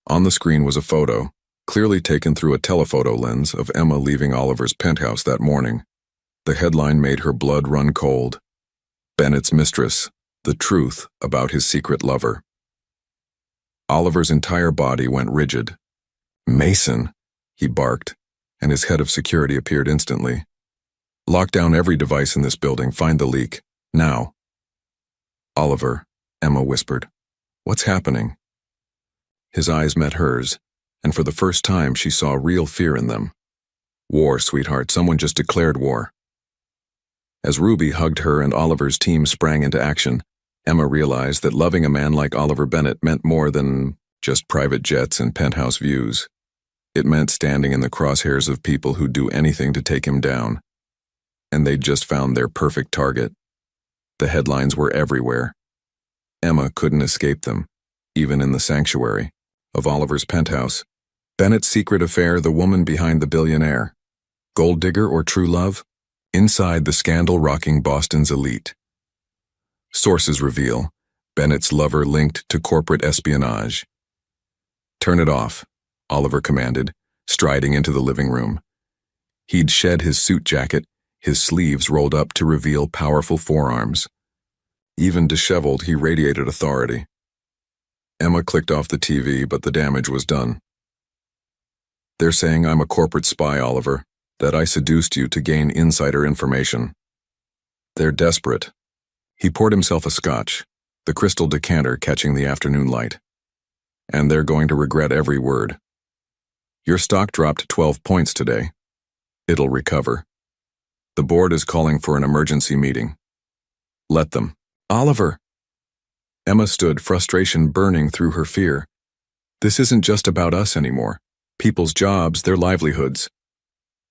On the screen was a photo, clearly taken through a telephoto lens, of Emma leaving Oliver's penthouse that morning. The headline made her blood run cold. Bennett's mistress, the truth about his secret lover. Oliver's entire body went rigid. Mason, he barked, and his head of security appeared instantly. Lock down every device in this building, find the leak, now. Oliver, Emma whispered. What's happening? His eyes met hers, and for the first time she saw real fear in them. War, sweetheart, someone just declared war. As Ruby hugged her and Oliver's team sprang into action, Emma realized that loving a man like Oliver Bennett meant more than just private jets and penthouse views. It meant standing in the crosshairs of people who'd do anything to take him down. And they'd just found their perfect target. The headlines were everywhere. Emma couldn't escape them, even in the sanctuary of Oliver's penthouse. Bennett's secret affair, the woman behind the billionaire. Gold digger or true love? Inside the scandal-rocking Boston's elite. Sources reveal Bennett's lover linked to corporate espionage. Turn it off, Oliver commanded, striding into the living room. He'd shed his suit jacket, his sleeves rolled up to reveal powerful forearms. Even disheveled, he radiated authority. Emma clicked off the TV, but the damage was done. They're saying I'm a corporate spy, Oliver, that I seduced you to gain insider information. They're desperate. He poured himself a scotch, the crystal decanter catching the afternoon light. And they're going to regret every word. Your stock dropped 12 points today. It'll recover. The board is calling for an emergency meeting. Let them. Oliver! Emma stood, frustration burning through her fear. This isn't just about us anymore. People's jobs, their livelihoods.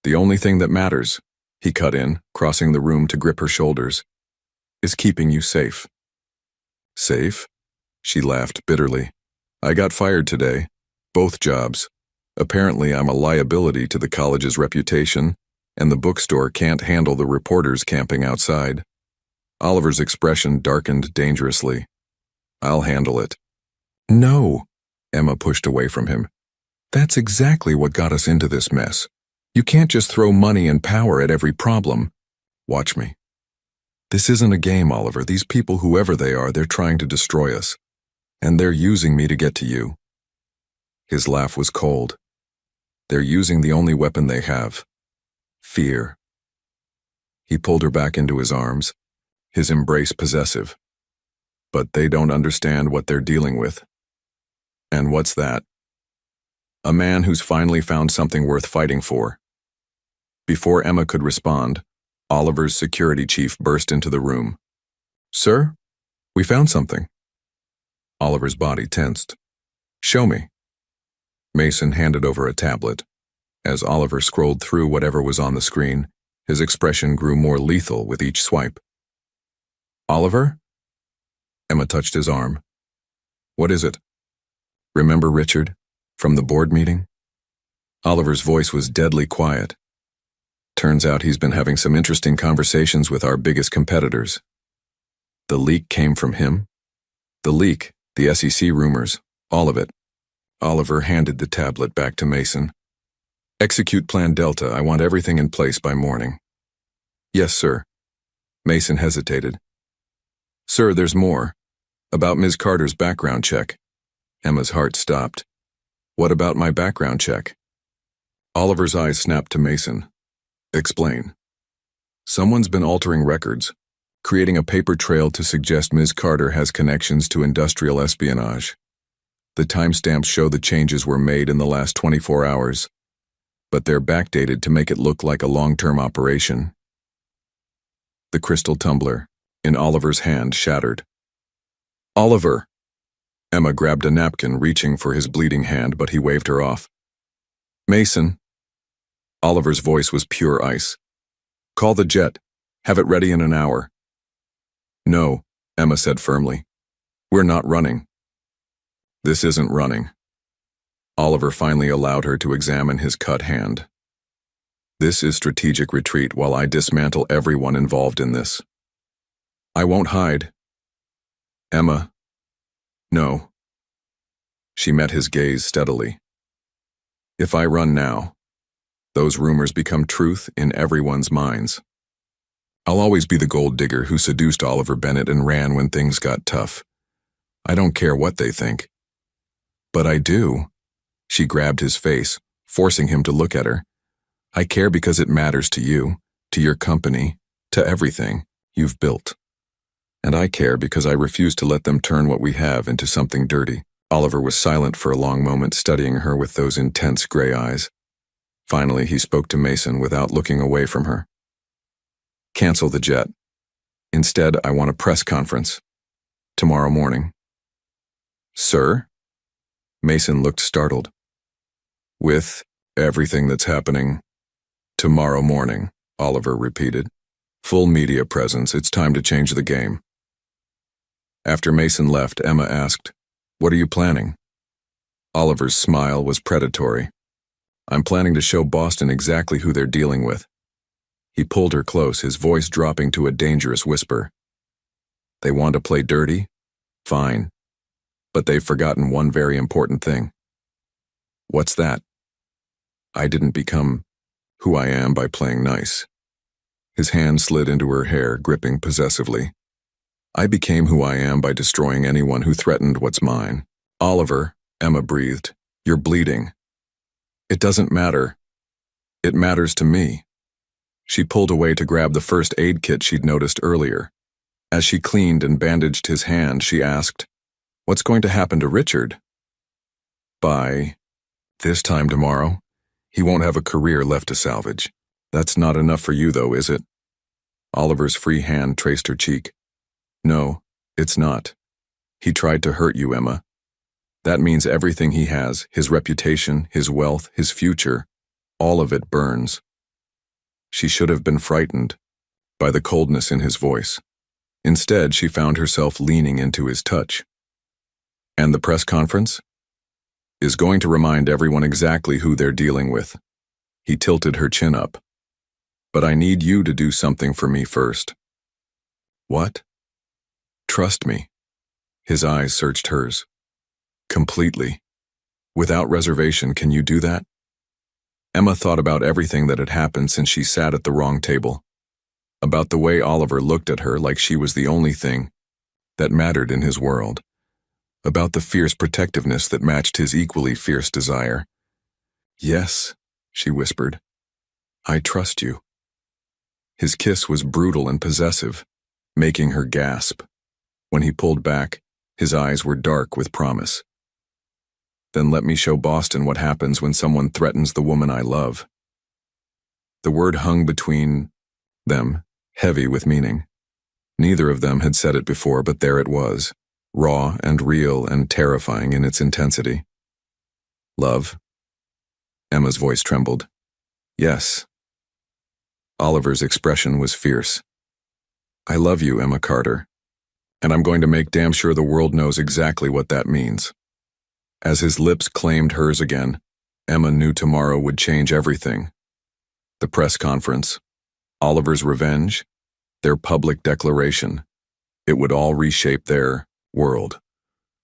The only thing that matters, he cut in, crossing the room to grip her shoulders, is keeping you safe. Safe? She laughed bitterly. I got fired today. Both jobs. Apparently I'm a liability to the college's reputation, and the bookstore can't handle the reporters camping outside. Oliver's expression darkened dangerously. I'll handle it. No, Emma pushed away from him. That's exactly what got us into this mess. You can't just throw money and power at every problem. Watch me. This isn't a game, Oliver. These people, whoever they are, they're trying to destroy us. And they're using me to get to you. His laugh was cold. They're using the only weapon they have. Fear. He pulled her back into his arms, his embrace possessive. But they don't understand what they're dealing with. And what's that? A man who's finally found something worth fighting for. Before Emma could respond, Oliver's security chief burst into the room. Sir, we found something. Oliver's body tensed. Show me. Mason handed over a tablet. As Oliver scrolled through whatever was on the screen, his expression grew more lethal with each swipe. Oliver? Emma touched his arm. What is it? Remember Richard, from the board meeting? Oliver's voice was deadly quiet. Turns out he's been having some interesting conversations with our biggest competitors. The leak came from him? The leak, the SEC rumors, all of it. Oliver handed the tablet back to Mason. Execute Plan Delta. I want everything in place by morning. Yes, sir. Mason hesitated. Sir, there's more. About Ms. Carter's background check. Emma's heart stopped. What about my background check? Oliver's eyes snapped to Mason. Explain. Someone's been altering records, creating a paper trail to suggest Ms. Carter has connections to industrial espionage. The timestamps show the changes were made in the last 24 hours, but they're backdated to make it look like a long-term operation. The crystal tumbler, in Oliver's hand, shattered. Oliver! Emma grabbed a napkin, reaching for his bleeding hand, but he waved her off. Mason. Oliver's voice was pure ice. Call the jet. Have it ready in an hour. No, Emma said firmly. We're not running. This isn't running. Oliver finally allowed her to examine his cut hand. This is strategic retreat while I dismantle everyone involved in this. I won't hide. Emma. No. She met his gaze steadily. If I run now, those rumors become truth in everyone's minds. I'll always be the gold digger who seduced Oliver Bennett and ran when things got tough. I don't care what they think. But I do. She grabbed his face, forcing him to look at her. I care because it matters to you, to your company, to everything you've built. And I care because I refuse to let them turn what we have into something dirty. Oliver was silent for a long moment, studying her with those intense gray eyes. Finally, he spoke to Mason without looking away from her. Cancel the jet. Instead, I want a press conference. Tomorrow morning. Sir? Mason looked startled. With everything that's happening. Tomorrow morning, Oliver repeated. Full media presence, it's time to change the game. After Mason left, Emma asked, What are you planning? Oliver's smile was predatory. I'm planning to show Boston exactly who they're dealing with. He pulled her close, his voice dropping to a dangerous whisper. They want to play dirty? Fine. But they've forgotten one very important thing. What's that? I didn't become who I am by playing nice. His hand slid into her hair, gripping possessively. I became who I am by destroying anyone who threatened what's mine. Oliver, Emma breathed, you're bleeding. It doesn't matter. It matters to me. She pulled away to grab the first aid kit she'd noticed earlier. As she cleaned and bandaged his hand, she asked, What's going to happen to Richard? By this time tomorrow, he won't have a career left to salvage. That's not enough for you, though, is it? Oliver's free hand traced her cheek. No, it's not. He tried to hurt you, Emma. That means everything he has, his reputation, his wealth, his future, all of it burns. She should have been frightened by the coldness in his voice. Instead, she found herself leaning into his touch. And the press conference is going to remind everyone exactly who they're dealing with. He tilted her chin up. But I need you to do something for me first. What? Trust me. His eyes searched hers. Completely. Without reservation, can you do that? Emma thought about everything that had happened since she sat at the wrong table. About the way Oliver looked at her like she was the only thing that mattered in his world. About the fierce protectiveness that matched his equally fierce desire. Yes, she whispered. I trust you. His kiss was brutal and possessive, making her gasp. When he pulled back, his eyes were dark with promise. Then let me show Boston what happens when someone threatens the woman I love. The word hung between them, heavy with meaning. Neither of them had said it before, but there it was, raw and real and terrifying in its intensity. Love? Emma's voice trembled. Yes. Oliver's expression was fierce. I love you, Emma Carter, and I'm going to make damn sure the world knows exactly what that means. As his lips claimed hers again, Emma knew tomorrow would change everything. The press conference, Oliver's revenge, their public declaration. It would all reshape their world.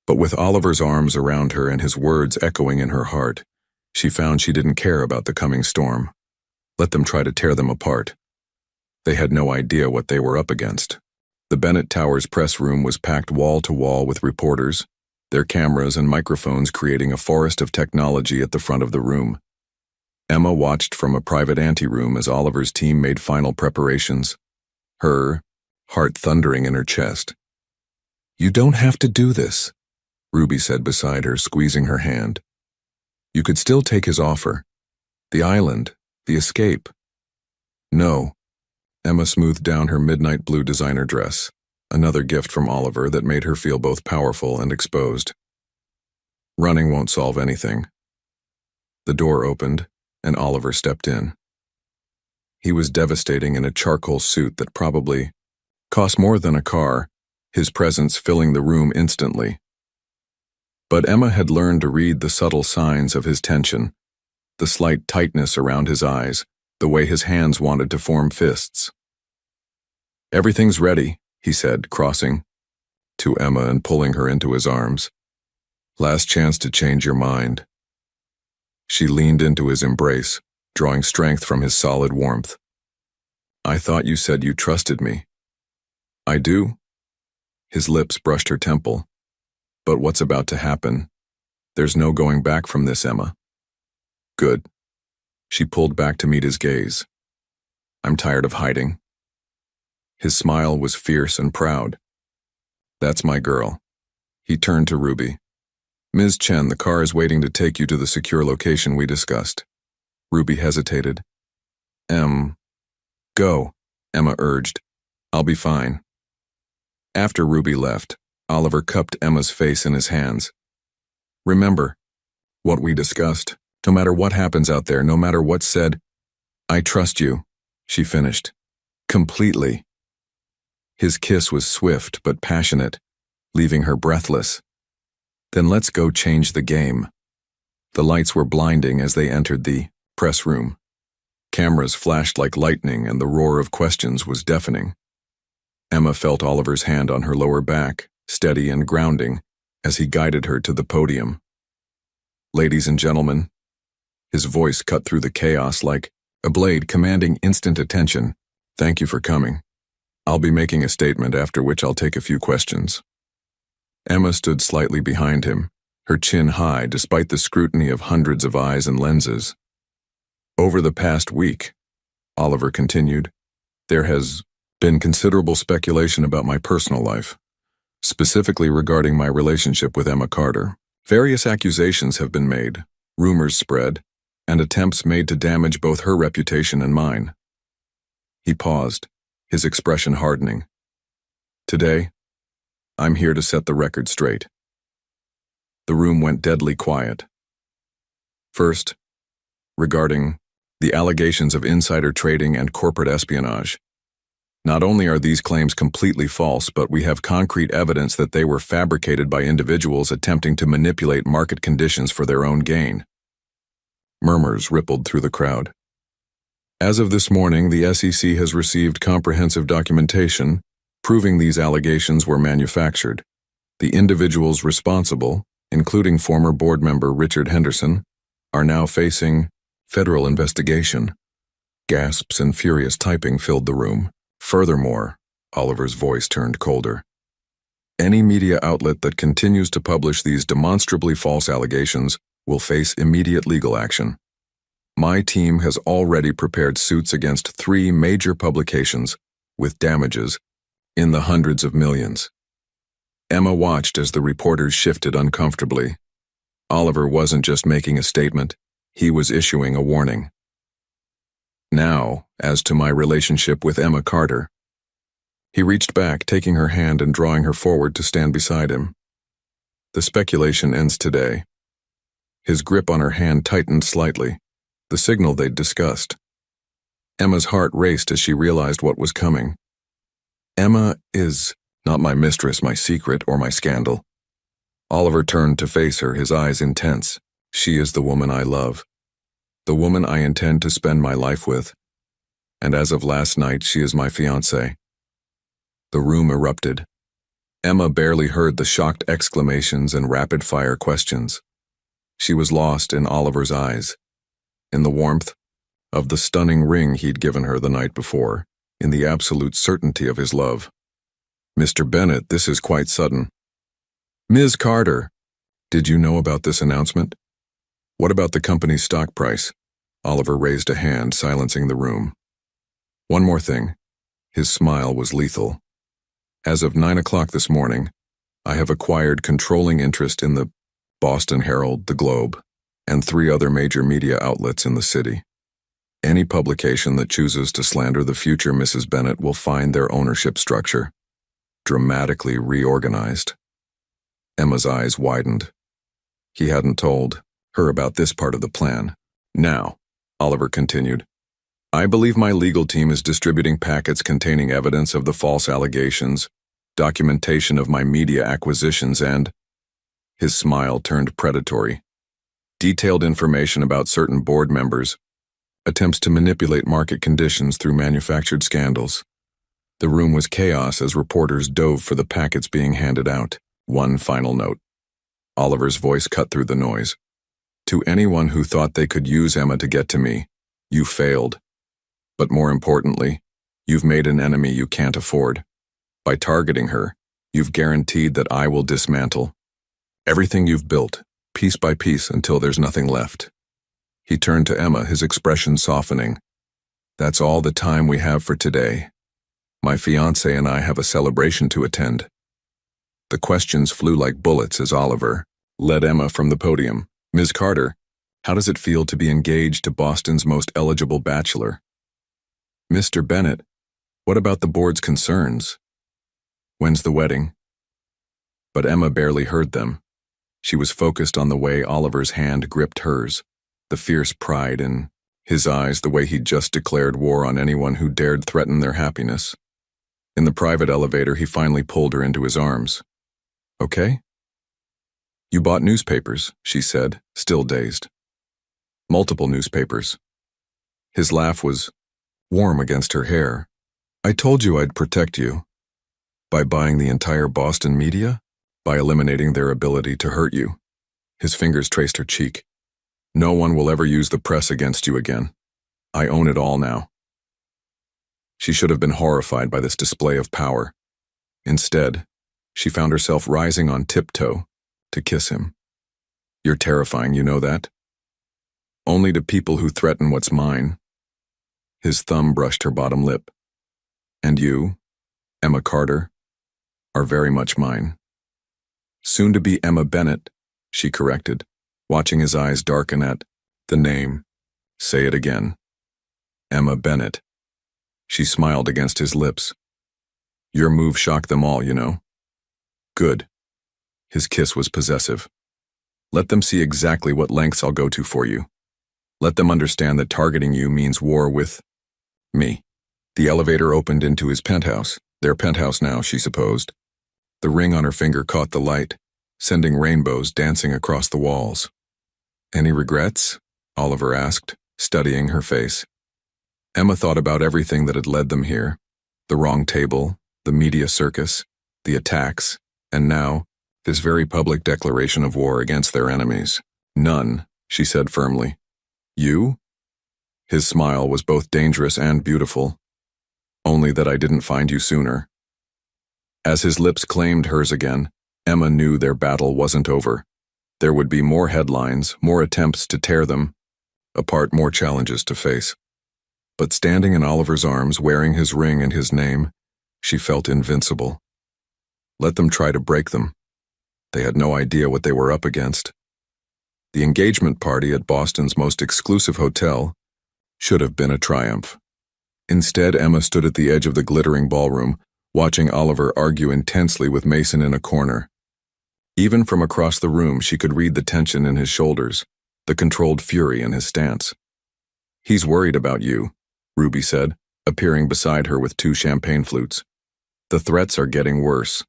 But with Oliver's arms around her and his words echoing in her heart, she found she didn't care about the coming storm. Let them try to tear them apart. They had no idea what they were up against. The Bennett Towers press room was packed wall to wall with reporters, their cameras and microphones creating a forest of technology at the front of the room. Emma watched from a private anteroom as Oliver's team made final preparations, her heart thundering in her chest. You don't have to do this, Ruby said beside her, squeezing her hand. You could still take his offer. The island, the escape. No. Emma smoothed down her midnight blue designer dress, another gift from Oliver that made her feel both powerful and exposed. Running won't solve anything. The door opened, and Oliver stepped in. He was devastating in a charcoal suit that probably cost more than a car, his presence filling the room instantly. But Emma had learned to read the subtle signs of his tension, the slight tightness around his eyes, the way his hands wanted to form fists. Everything's ready, he said, crossing to Emma and pulling her into his arms. Last chance to change your mind. She leaned into his embrace, drawing strength from his solid warmth. I thought you said you trusted me. I do. His lips brushed her temple. But what's about to happen? There's no going back from this, Emma. Good. She pulled back to meet his gaze. I'm tired of hiding. His smile was fierce and proud. That's my girl. He turned to Ruby. Ms. Chen, the car is waiting to take you to the secure location we discussed. Ruby hesitated. Go, Emma urged. I'll be fine. After Ruby left, Oliver cupped Emma's face in his hands. Remember what we discussed. No matter what happens out there, no matter what's said, I trust you, she finished. Completely. His kiss was swift but passionate, leaving her breathless. Then let's go change the game. The lights were blinding as they entered the press room. Cameras flashed like lightning and the roar of questions was deafening. Emma felt Oliver's hand on her lower back, steady and grounding, as he guided her to the podium. Ladies and gentlemen, his voice cut through the chaos like a blade commanding instant attention. Thank you for coming. I'll be making a statement after which I'll take a few questions. Emma stood slightly behind him, her chin high despite the scrutiny of hundreds of eyes and lenses. Over the past week, Oliver continued, there has been considerable speculation about my personal life, specifically regarding my relationship with Emma Carter. Various accusations have been made, rumors spread, and attempts made to damage both her reputation and mine. He paused, his expression hardening. Today, I'm here to set the record straight. The room went deadly quiet. First, regarding the allegations of insider trading and corporate espionage. Not only are these claims completely false, but we have concrete evidence that they were fabricated by individuals attempting to manipulate market conditions for their own gain. Murmurs rippled through the crowd. As of this morning, the SEC has received comprehensive documentation proving these allegations were manufactured. The individuals responsible, including former board member Richard Henderson, are now facing federal investigation. Gasps and furious typing filled the room. Furthermore, Oliver's voice turned colder. Any media outlet that continues to publish these demonstrably false allegations will face immediate legal action. My team has already prepared suits against 3 major publications with damages in the hundreds of millions. Emma watched as the reporters shifted uncomfortably. Oliver wasn't just making a statement, he was issuing a warning. Now, as to my relationship with Emma Carter. He reached back, taking her hand and drawing her forward to stand beside him. The speculation ends today. His grip on her hand tightened slightly, the signal they'd discussed. Emma's heart raced as she realized what was coming. Emma is not my mistress, my secret, or my scandal. Oliver turned to face her, his eyes intense. She is the woman I love, the woman I intend to spend my life with. And as of last night, she is my fiancée. The room erupted. Emma barely heard the shocked exclamations and rapid-fire questions. She was lost in Oliver's eyes, in the warmth of the stunning ring he'd given her the night before, in the absolute certainty of his love. Mr. Bennett, this is quite sudden. Ms. Carter, did you know about this announcement? What about the company's stock price? Oliver raised a hand, silencing the room. One more thing. His smile was lethal. As of 9 o'clock this morning, I have acquired controlling interest in the Boston Herald, the Globe, and 3 other major media outlets in the city. Any publication that chooses to slander the future Mrs. Bennett will find their ownership structure dramatically reorganized. Emma's eyes widened. He hadn't told her about this part of the plan. Now, Oliver continued, I believe my legal team is distributing packets containing evidence of the false allegations, documentation of my media acquisitions, and his smile turned predatory. Detailed information about certain board members, attempts to manipulate market conditions through manufactured scandals. The room was chaos as reporters dove for the packets being handed out. One final note. Oliver's voice cut through the noise. To anyone who thought they could use Emma to get to me, you failed. But more importantly, you've made an enemy you can't afford. By targeting her, you've guaranteed that I will dismantle everything you've built, piece by piece, until there's nothing left. He turned to Emma, his expression softening. That's all the time we have for today. My fiancé and I have a celebration to attend. The questions flew like bullets as Oliver led Emma from the podium. Ms. Carter, how does it feel to be engaged to Boston's most eligible bachelor? Mr. Bennett, what about the board's concerns? When's the wedding? But Emma barely heard them. She was focused on the way Oliver's hand gripped hers, the fierce pride in his eyes, the way he'd just declared war on anyone who dared threaten their happiness. In the private elevator, he finally pulled her into his arms. Okay? You bought newspapers, she said, still dazed. Multiple newspapers. His laugh was warm against her hair. I told you I'd protect you. By buying the entire Boston media? By eliminating their ability to hurt you. His fingers traced her cheek. No one will ever use the press against you again. I own it all now. She should have been horrified by this display of power. Instead, she found herself rising on tiptoe to kiss him. You're terrifying, you know that? Only to people who threaten what's mine. His thumb brushed her bottom lip. And you, Emma Carter, are very much mine. Soon to be Emma Bennett, she corrected, watching his eyes darken at the name. Say it again. Emma Bennett. She smiled against his lips. Your move shocked them all, you know. Good. His kiss was possessive. Let them see exactly what lengths I'll go to for you. Let them understand that targeting you means war with me. The elevator opened into his penthouse, their penthouse now, she supposed. The ring on her finger caught the light, sending rainbows dancing across the walls. Any regrets? Oliver asked, studying her face. Emma thought about everything that had led them here. The wrong table, the media circus, the attacks, and now, this very public declaration of war against their enemies. None, she said firmly. You? His smile was both dangerous and beautiful. Only that I didn't find you sooner. As his lips claimed hers again, Emma knew their battle wasn't over. There would be more headlines, more attempts to tear them apart, more challenges to face. But standing in Oliver's arms, wearing his ring and his name, she felt invincible. Let them try to break them. They had no idea what they were up against. The engagement party at Boston's most exclusive hotel should have been a triumph. Instead, Emma stood at the edge of the glittering ballroom, watching Oliver argue intensely with Mason in a corner. Even from across the room, she could read the tension in his shoulders, the controlled fury in his stance. "He's worried about you," Ruby said, appearing beside her with 2 champagne flutes. "The threats are getting worse."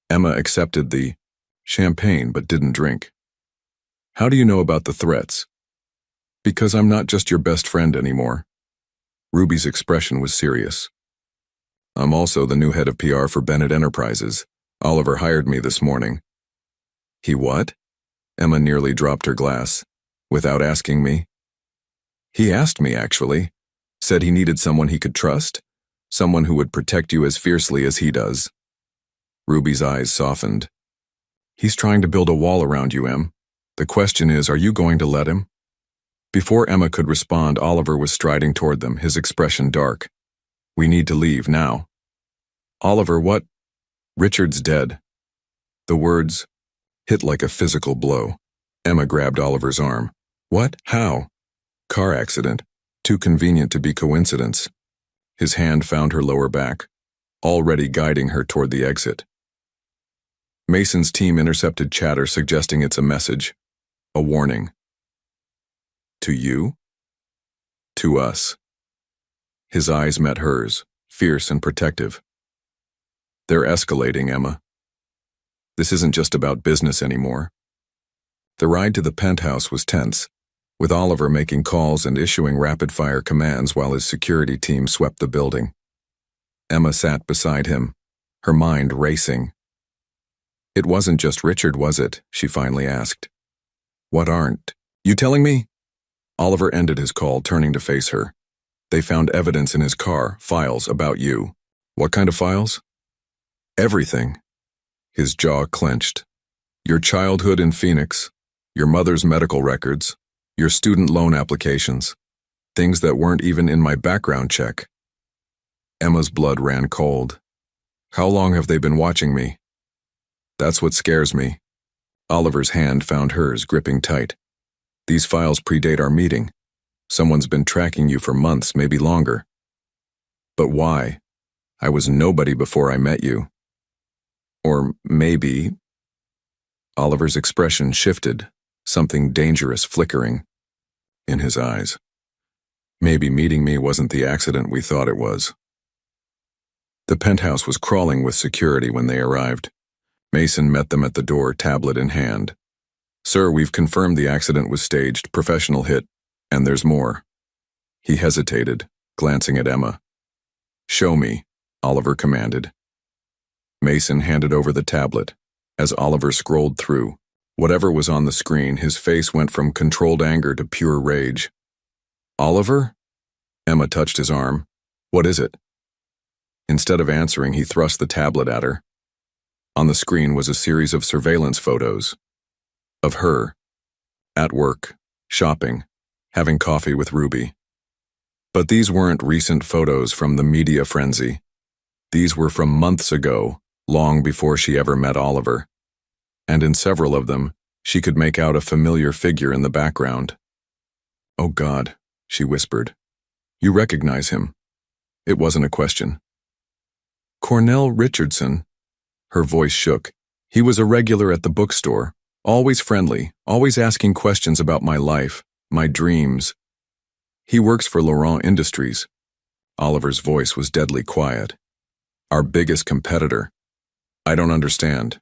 Emma accepted the champagne but didn't drink. "How do you know about the threats?" "Because I'm not just your best friend anymore." Ruby's expression was serious. "I'm also the new head of PR for Bennett Enterprises. Oliver hired me this morning." "He what?" Emma nearly dropped her glass. "Without asking me?" "He asked me, actually. Said he needed someone he could trust, someone who would protect you as fiercely as he does." Ruby's eyes softened. "He's trying to build a wall around you, Em. The question is, are you going to let him?" Before Emma could respond, Oliver was striding toward them, his expression dark. "We need to leave, now." "Oliver, what?" "Richard's dead." The words hit like a physical blow. Emma grabbed Oliver's arm. "What? How?" "Car accident. Too convenient to be coincidence." His hand found her lower back, already guiding her toward the exit. Mason's team intercepted chatter suggesting it's a message, a warning. "To you?" "To us." His eyes met hers, fierce and protective. "They're escalating, Emma. This isn't just about business anymore." The ride to the penthouse was tense, with Oliver making calls and issuing rapid-fire commands while his security team swept the building. Emma sat beside him, her mind racing. "It wasn't just Richard, was it?" she finally asked. "What aren't you telling me?" Oliver ended his call, turning to face her. "They found evidence in his car, files about you." "What kind of files?" "Everything." His jaw clenched. "Your childhood in Phoenix, your mother's medical records, your student loan applications, things that weren't even in my background check." Emma's blood ran cold. "How long have they been watching me?" "That's what scares me." Oliver's hand found hers, gripping tight. "These files predate our meeting. Someone's been tracking you for months, maybe longer." "But why? I was nobody before I met you." "Or maybe—" Oliver's expression shifted, something dangerous flickering in his eyes. "Maybe meeting me wasn't the accident we thought it was." The penthouse was crawling with security when they arrived. Mason met them at the door, tablet in hand. "Sir, we've confirmed the accident was staged, professional hit, and there's more." He hesitated, glancing at Emma. "Show me," Oliver commanded. Mason handed over the tablet. As Oliver scrolled through whatever was on the screen, his face went from controlled anger to pure rage. "Oliver?" Emma touched his arm. "What is it?" Instead of answering, he thrust the tablet at her. On the screen was a series of surveillance photos of her, at work, shopping, having coffee with Ruby. But these weren't recent photos from the media frenzy. These were from months ago, long before she ever met Oliver. And in several of them, she could make out a familiar figure in the background. "Oh God," she whispered. "You recognize him?" It wasn't a question. "Cornell Richardson." Her voice shook. "He was a regular at the bookstore, always friendly, always asking questions about my life, my dreams. He works for Laurent Industries." Oliver's voice was deadly quiet. "Our biggest competitor." "I don't understand."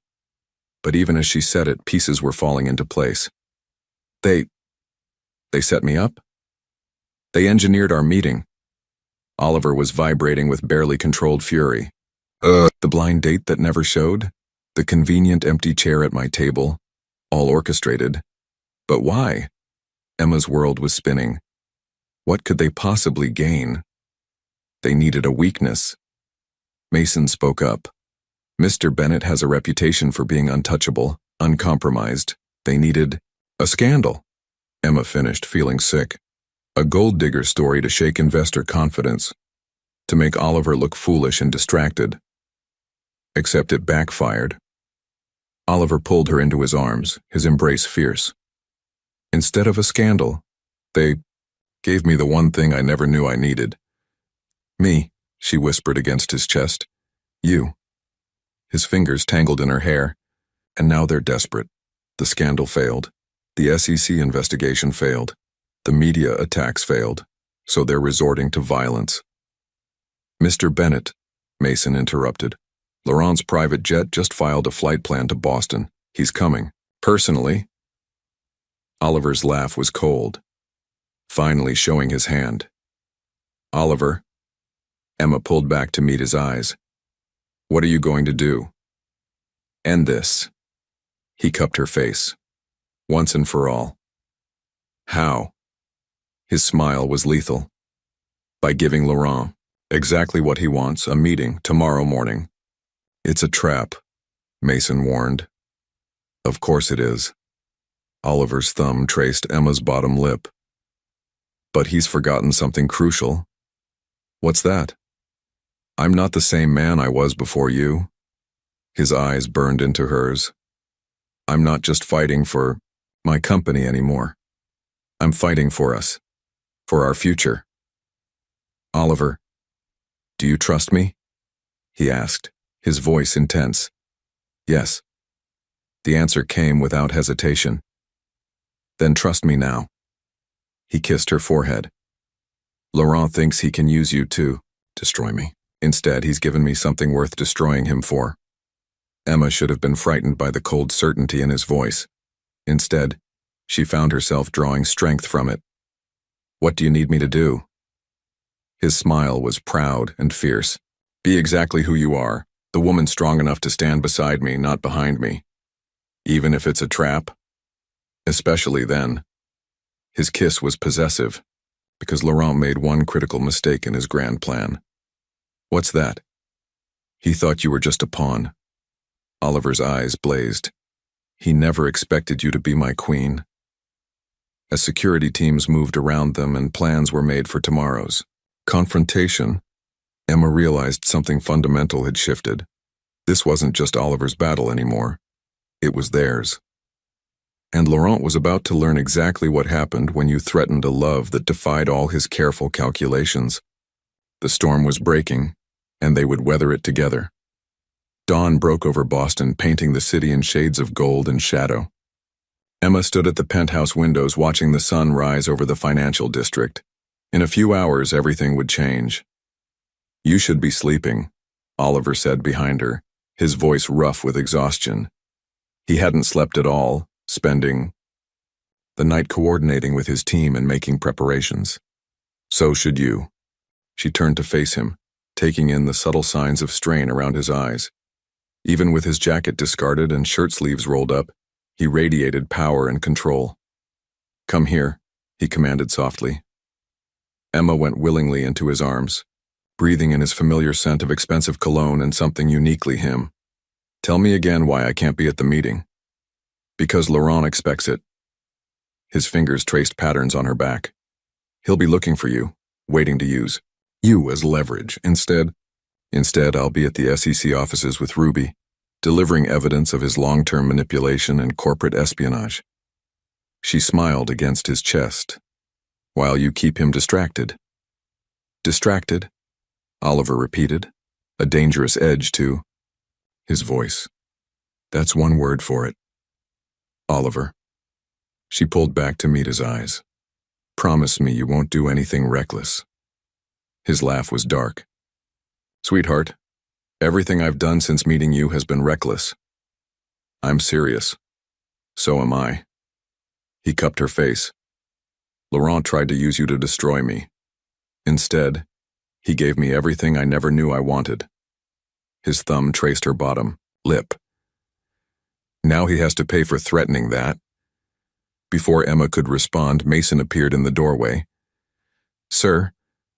But even as she said it, pieces were falling into place. They set me up? They engineered our meeting." Oliver was vibrating with barely controlled fury. The blind date that never showed? The convenient empty chair at my table? All orchestrated. But why? Emma's world was spinning. What could they possibly gain? They needed a weakness. Mason spoke up. "Mr. Bennett has a reputation for being untouchable, uncompromised. They needed a scandal." Emma finished, feeling sick. A gold digger story to shake investor confidence, to make Oliver look foolish and distracted. Except it backfired. Oliver pulled her into his arms, his embrace fierce. Instead of a scandal, they gave me the one thing I never knew I needed. Me, she whispered against his chest. You. His fingers tangled in her hair, and now they're desperate. The scandal failed. The SEC investigation failed. The media attacks failed, so they're resorting to violence. Mr. Bennett, Mason interrupted. Laurent's private jet just filed a flight plan to Boston. He's coming. Personally. Oliver's laugh was cold, finally showing his hand. Oliver. Emma pulled back to meet his eyes. What are you going to do? End this. He cupped her face. Once and for all. How? His smile was lethal. By giving Laurent exactly what he wants, a meeting tomorrow morning. It's a trap, Mason warned. Of course it is. Oliver's thumb traced Emma's bottom lip. But he's forgotten something crucial. What's that? I'm not the same man I was before you. His eyes burned into hers. I'm not just fighting for my company anymore. I'm fighting for us. For our future. Oliver, do you trust me? He asked, his voice intense. Yes. The answer came without hesitation. Then trust me now. He kissed her forehead. Laurent thinks he can use you to destroy me. Instead, he's given me something worth destroying him for. Emma should have been frightened by the cold certainty in his voice. Instead, she found herself drawing strength from it. What do you need me to do? His smile was proud and fierce. Be exactly who you are, the woman strong enough to stand beside me, not behind me. Even if it's a trap. Especially then. His kiss was possessive, because Laurent made one critical mistake in his grand plan. What's that? He thought you were just a pawn. Oliver's eyes blazed. He never expected you to be my queen. As security teams moved around them and plans were made for tomorrow's confrontation, Emma realized something fundamental had shifted. This wasn't just Oliver's battle anymore. It was theirs. And Laurent was about to learn exactly what happened when you threatened a love that defied all his careful calculations. The storm was breaking, and they would weather it together. Dawn broke over Boston, painting the city in shades of gold and shadow. Emma stood at the penthouse windows watching the sun rise over the financial district. In a few hours, everything would change. You should be sleeping, Oliver said behind her, his voice rough with exhaustion. He hadn't slept at all, spending the night coordinating with his team and making preparations. So should you. She turned to face him, taking in the subtle signs of strain around his eyes. Even with his jacket discarded and shirt sleeves rolled up, he radiated power and control. Come here, he commanded softly. Emma went willingly into his arms, breathing in his familiar scent of expensive cologne and something uniquely him. Tell me again why I can't be at the meeting. Because Laurent expects it. His fingers traced patterns on her back. He'll be looking for you, waiting to use you as leverage. Instead, I'll be at the SEC offices with Ruby, delivering evidence of his long-term manipulation and corporate espionage. She smiled against his chest, while you keep him distracted. Distracted? Oliver repeated, a dangerous edge to his voice. That's one word for it. Oliver. She pulled back to meet his eyes. Promise me you won't do anything reckless. His laugh was dark. Sweetheart, everything I've done since meeting you has been reckless. I'm serious. So am I. He cupped her face. Laurent tried to use you to destroy me. Instead, he gave me everything I never knew I wanted. His thumb traced her bottom lip. Now he has to pay for threatening that. Before Emma could respond, Mason appeared in the doorway. Sir,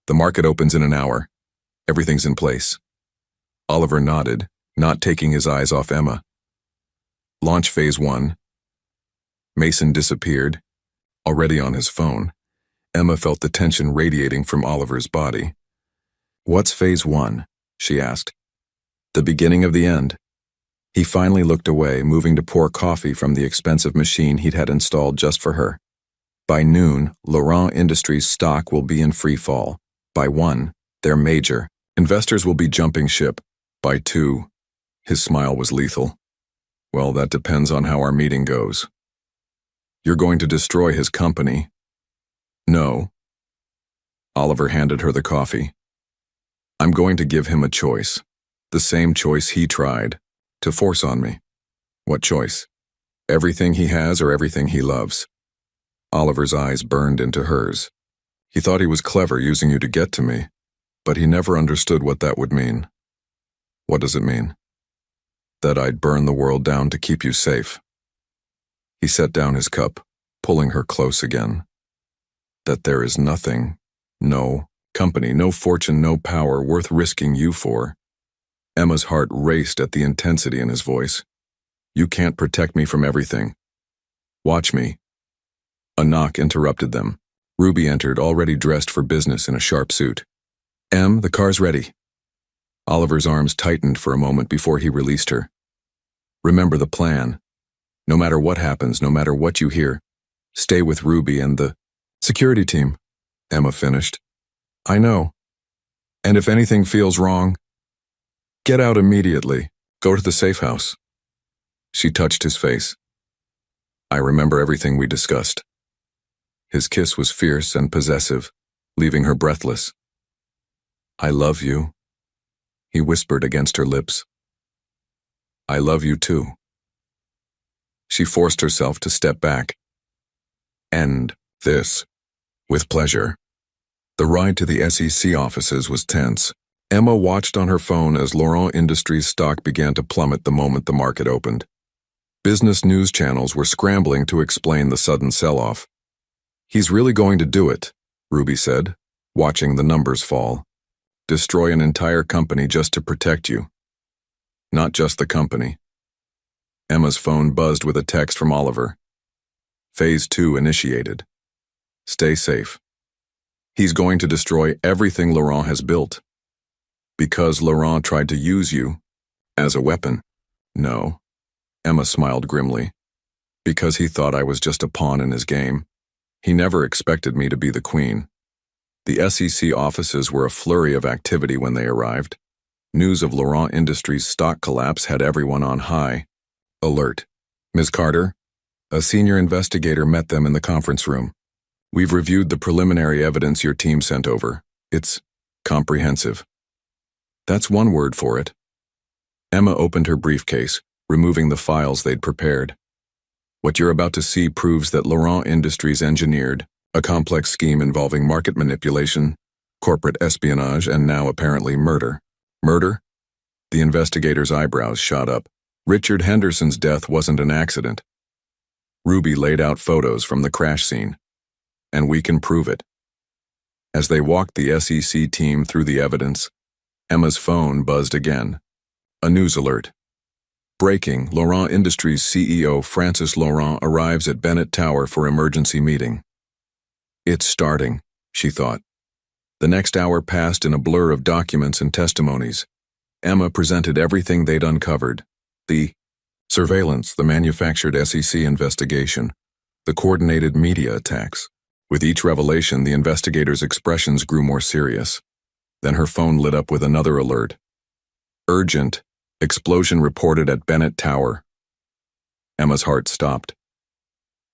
the market opens in an hour. Everything's in place. Oliver nodded, not taking his eyes off Emma. Launch phase 1. Mason disappeared. Already on his phone, Emma felt the tension radiating from Oliver's body. What's phase 1? She asked. The beginning of the end. He finally looked away, moving to pour coffee from the expensive machine he'd had installed just for her. By noon, Laurent Industries stock will be in free fall. By 1, they're major. Investors will be jumping ship. By 2, his smile was lethal. Well, that depends on how our meeting goes. You're going to destroy his company. No. Oliver handed her the coffee. I'm going to give him a choice. The same choice he tried to force on me. What choice? Everything he has or everything he loves? Oliver's eyes burned into hers. He thought he was clever using you to get to me, but he never understood what that would mean. What does it mean? That I'd burn the world down to keep you safe. He set down his cup, pulling her close again. That there is nothing, no company, no fortune, no power worth risking you for. Emma's heart raced at the intensity in his voice. You can't protect me from everything. Watch me. A knock interrupted them. Ruby entered, already dressed for business in a sharp suit. Em, the car's ready. Oliver's arms tightened for a moment before he released her. Remember the plan. No matter what happens, no matter what you hear, stay with Ruby and the security team, Emma finished. I know. And if anything feels wrong, get out immediately. Go to the safe house. She touched his face. I remember everything we discussed. His kiss was fierce and possessive, leaving her breathless. I love you, he whispered against her lips. I love you too. She forced herself to step back. End this. With pleasure. The ride to the SEC offices was tense. Emma watched on her phone as Laurent Industries stock began to plummet the moment the market opened. Business news channels were scrambling to explain the sudden sell-off. He's really going to do it, Ruby said, watching the numbers fall. Destroy an entire company just to protect you. Not just the company. Emma's phone buzzed with a text from Oliver. Phase 2 initiated. Stay safe. He's going to destroy everything Laurent has built. Because Laurent tried to use you as a weapon. No. Emma smiled grimly. Because he thought I was just a pawn in his game. He never expected me to be the queen. The SEC offices were a flurry of activity when they arrived. News of Laurent Industries' stock collapse had everyone on high alert. Ms. Carter, a senior investigator met them in the conference room. We've reviewed the preliminary evidence your team sent over. It's comprehensive. That's one word for it. Emma opened her briefcase, removing the files they'd prepared. What you're about to see proves that Laurent Industries engineered a complex scheme involving market manipulation, corporate espionage, and now apparently murder. Murder? The investigator's eyebrows shot up. Richard Henderson's death wasn't an accident. Ruby laid out photos from the crash scene. And we can prove it. As they walked the SEC team through the evidence, Emma's phone buzzed again. A news alert. Breaking, Laurent Industries CEO Francis Laurent arrives at Bennett Tower for emergency meeting. It's starting, she thought. The next hour passed in a blur of documents and testimonies. Emma presented everything they'd uncovered. The surveillance, the manufactured SEC investigation, the coordinated media attacks. With each revelation, the investigator's expressions grew more serious. Then her phone lit up with another alert. Urgent. Explosion reported at Bennett Tower. Emma's heart stopped.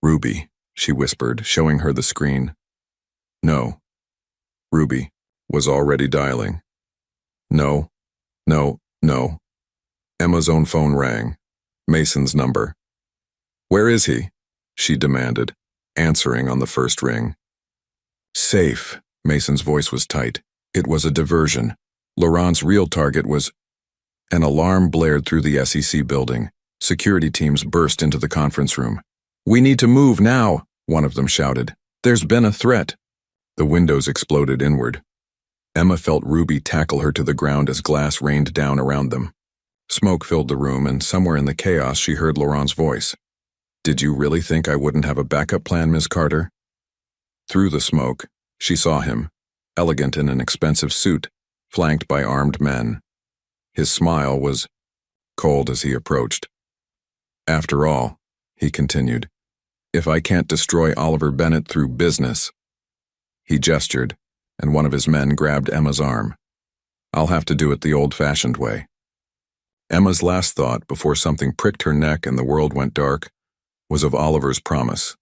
Ruby, she whispered, showing her the screen. No. Ruby was already dialing. No. Emma's own phone rang. Mason's number. Where is he? She demanded, answering on the first ring. Safe. Mason's voice was tight. It was a diversion. Laurent's real target was... An alarm blared through the SEC building. Security teams burst into the conference room. We need to move now, one of them shouted. There's been a threat. The windows exploded inward. Emma felt Ruby tackle her to the ground as glass rained down around them. Smoke filled the room, and somewhere in the chaos she heard Laurent's voice. Did you really think I wouldn't have a backup plan, Ms. Carter? Through the smoke, she saw him, elegant in an expensive suit, flanked by armed men. His smile was cold as he approached. After all, he continued, If I can't destroy Oliver Bennett through business. He gestured, and one of his men grabbed Emma's arm. I'll have to do it the old-fashioned way. Emma's last thought before something pricked her neck and the world went dark was of Oliver's promise.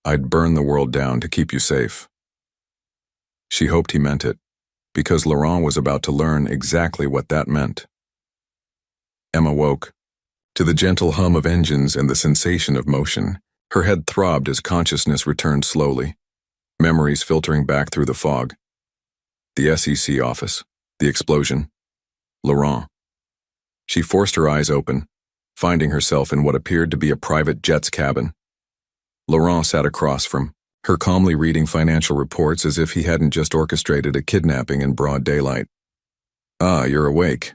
I'd burn the world down to keep you safe. She hoped he meant it, because Laurent was about to learn exactly what that meant. Emma woke. To the gentle hum of engines and the sensation of motion, her head throbbed as consciousness returned slowly, memories filtering back through the fog. The SEC office, the explosion, Laurent. She forced her eyes open, finding herself in what appeared to be a private jet's cabin. Laurent sat across from her, calmly reading financial reports as if he hadn't just orchestrated a kidnapping in broad daylight. Ah, you're awake.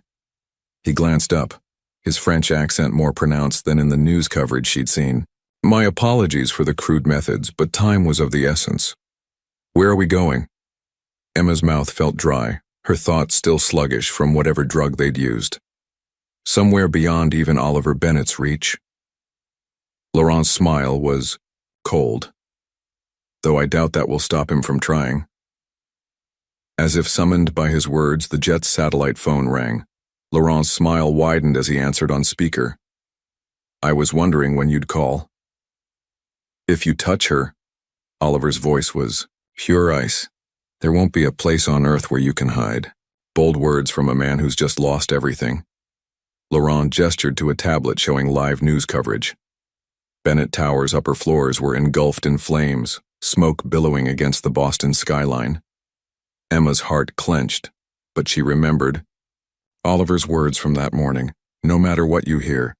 He glanced up, his French accent more pronounced than in the news coverage she'd seen. My apologies for the crude methods, but time was of the essence. Where are we going? Emma's mouth felt dry, her thoughts still sluggish from whatever drug they'd used. Somewhere beyond even Oliver Bennett's reach. Laurent's smile was cold, though I doubt that will stop him from trying. As if summoned by his words, the jet's satellite phone rang. Laurent's smile widened as he answered on speaker. I was wondering when you'd call. If you touch her, Oliver's voice was pure ice. There won't be a place on earth where you can hide. Bold words from a man who's just lost everything. Laurent gestured to a tablet showing live news coverage. Bennett Tower's upper floors were engulfed in flames, smoke billowing against the Boston skyline. Emma's heart clenched, but she remembered Oliver's words from that morning, no matter what you hear.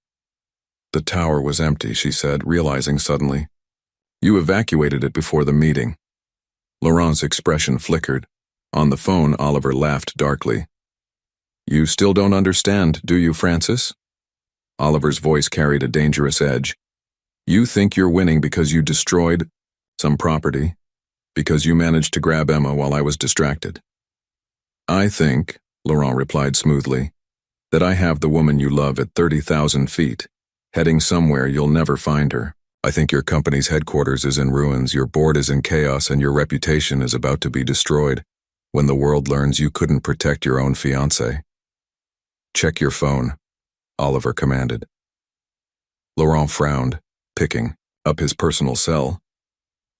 The tower was empty, she said, realizing suddenly. You evacuated it before the meeting. Laurent's expression flickered. On the phone, Oliver laughed darkly. You still don't understand, do you, Francis? Oliver's voice carried a dangerous edge. You think you're winning because you destroyed some property, because you managed to grab Emma while I was distracted. I think, Laurent replied smoothly, that I have the woman you love at 30,000 feet, heading somewhere you'll never find her. I think your company's headquarters is in ruins, your board is in chaos, and your reputation is about to be destroyed when the world learns you couldn't protect your own fiancé. Check your phone, Oliver commanded. Laurent frowned, picking up his personal cell.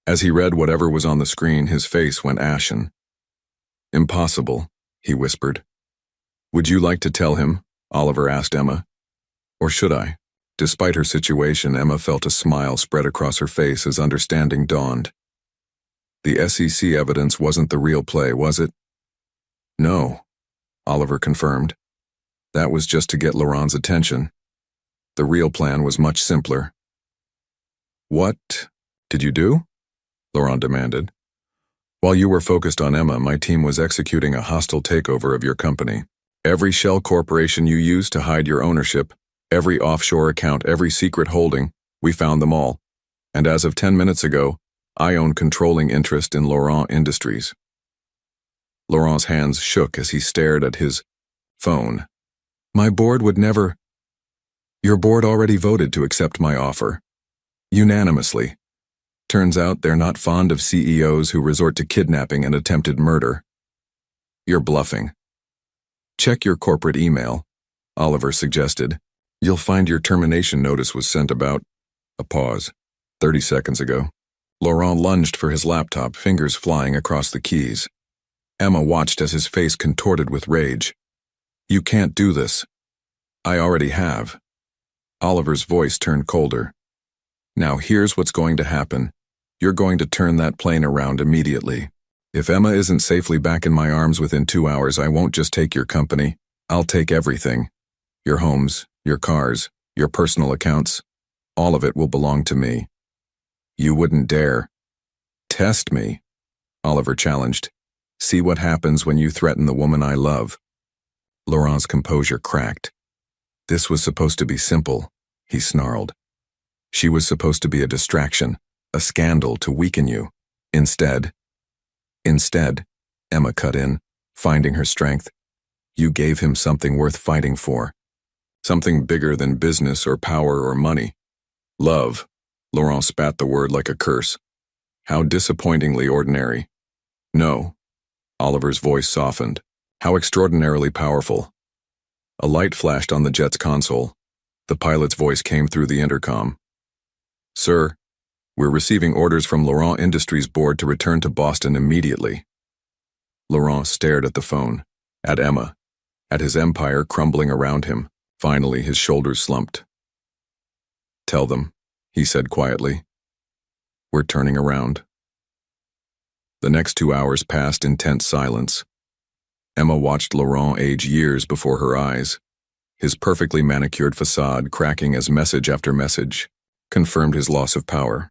As he read whatever was on the screen, his face went ashen. Impossible, he whispered. Would you like to tell him? Oliver asked Emma. Or should I? Despite her situation, Emma felt a smile spread across her face as understanding dawned. The SEC evidence wasn't the real play, was it? No, Oliver confirmed. That was just to get Laurent's attention. The real plan was much simpler. What did you do? Laurent demanded. While you were focused on Emma, my team was executing a hostile takeover of your company. Every shell corporation you used to hide your ownership, every offshore account, every secret holding, we found them all. And as of 10 minutes ago, I own controlling interest in Laurent Industries. Laurent's hands shook as he stared at his phone. My board would never... Your board already voted to accept my offer. Unanimously. Turns out they're not fond of CEOs who resort to kidnapping and attempted murder. You're bluffing. Check your corporate email, Oliver suggested. You'll find your termination notice was sent about... A pause. 30 seconds ago. Laurent lunged for his laptop, fingers flying across the keys. Emma watched as his face contorted with rage. You can't do this. I already have. Oliver's voice turned colder. Now here's what's going to happen. You're going to turn that plane around immediately. If Emma isn't safely back in my arms within 2 hours, I won't just take your company. I'll take everything. Your homes, your cars, your personal accounts. All of it will belong to me. You wouldn't dare. Test me, Oliver challenged. See what happens when you threaten the woman I love. Laurent's composure cracked. This was supposed to be simple, he snarled. She was supposed to be a distraction, a scandal to weaken you. Instead, Emma cut in, finding her strength. You gave him something worth fighting for. Something bigger than business or power or money. Love. Laurent spat the word like a curse. How disappointingly ordinary. No. Oliver's voice softened. How extraordinarily powerful. A light flashed on the jet's console. The pilot's voice came through the intercom. Sir, we're receiving orders from Laurent Industries board to return to Boston immediately. Laurent stared at the phone, at Emma, at his empire crumbling around him. Finally, his shoulders slumped. Tell them, he said quietly. We're turning around. The next 2 hours passed in tense silence. Emma watched Laurent age years before her eyes. His perfectly manicured facade cracking as message after message confirmed his loss of power.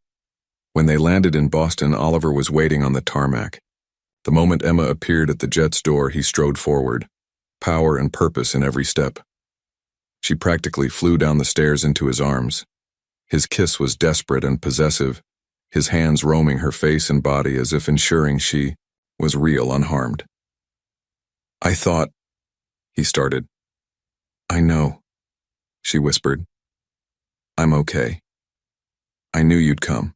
When they landed in Boston, Oliver was waiting on the tarmac. The moment Emma appeared at the jet's door, he strode forward, power and purpose in every step. She practically flew down the stairs into his arms. His kiss was desperate and possessive, his hands roaming her face and body as if ensuring she was real, unharmed. I thought, he started. I know, she whispered. I'm okay. I knew you'd come.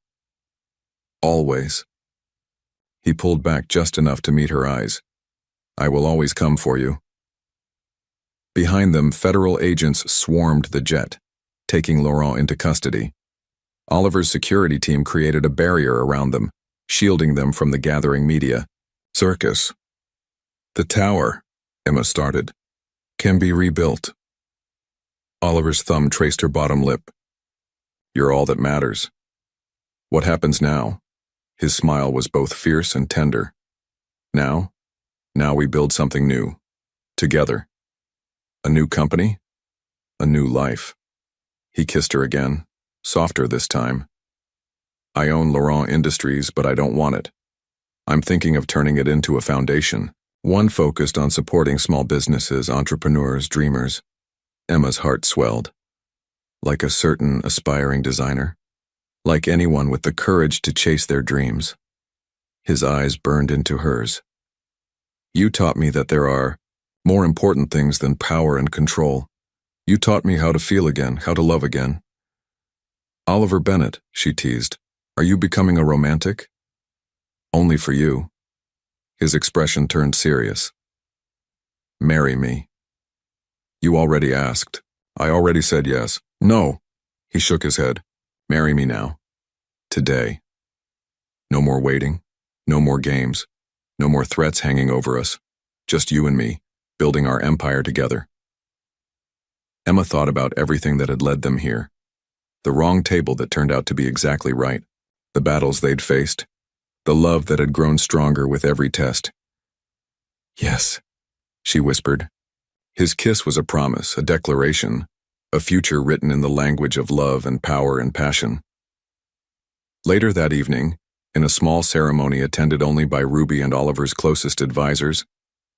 Always. He pulled back just enough to meet her eyes. I will always come for you. Behind them, federal agents swarmed the jet, taking Laurent into custody. Oliver's security team created a barrier around them, shielding them from the gathering media. Circus. The tower, Emma started, can be rebuilt. Oliver's thumb traced her bottom lip. You're all that matters. What happens now? His smile was both fierce and tender. Now we build something new. Together. A new company? A new life. He kissed her again, softer this time. I own Laurent Industries, but I don't want it. I'm thinking of turning it into a foundation, one focused on supporting small businesses, entrepreneurs, dreamers. Emma's heart swelled. Like a certain aspiring designer. Like anyone with the courage to chase their dreams. His eyes burned into hers. You taught me that there are more important things than power and control. You taught me how to feel again, how to love again. Oliver Bennett, she teased, are you becoming a romantic? Only for you. His expression turned serious. Marry me. You already asked. I already said yes. No. He shook his head. Marry me now. Today. No more waiting. No more games. No more threats hanging over us. Just you and me, building our empire together. Emma thought about everything that had led them here. The wrong table that turned out to be exactly right. The battles they'd faced. The love that had grown stronger with every test. Yes, she whispered. His kiss was a promise, a declaration, a future written in the language of love and power and passion. Later that evening, in a small ceremony attended only by Ruby and Oliver's closest advisors,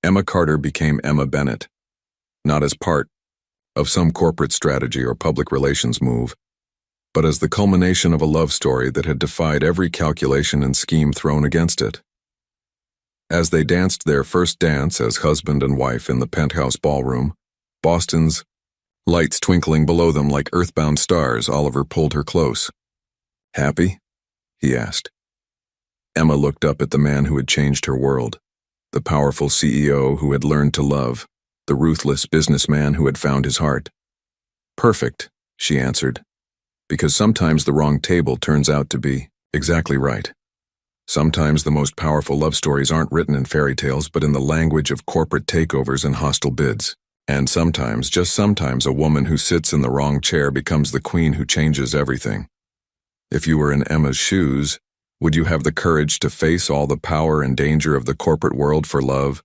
Emma Carter became Emma Bennett. Not as part of some corporate strategy or public relations move, but as the culmination of a love story that had defied every calculation and scheme thrown against it. As they danced their first dance as husband and wife in the penthouse ballroom, Boston's lights twinkling below them like earthbound stars, Oliver pulled her close. Happy? He asked. Emma looked up at the man who had changed her world, the powerful CEO who had learned to love, the ruthless businessman who had found his heart. Perfect, she answered, because sometimes the wrong table turns out to be exactly right. Sometimes the most powerful love stories aren't written in fairy tales but in the language of corporate takeovers and hostile bids. And sometimes, just sometimes, a woman who sits in the wrong chair becomes the queen who changes everything. If you were in Emma's shoes, would you have the courage to face all the power and danger of the corporate world for love?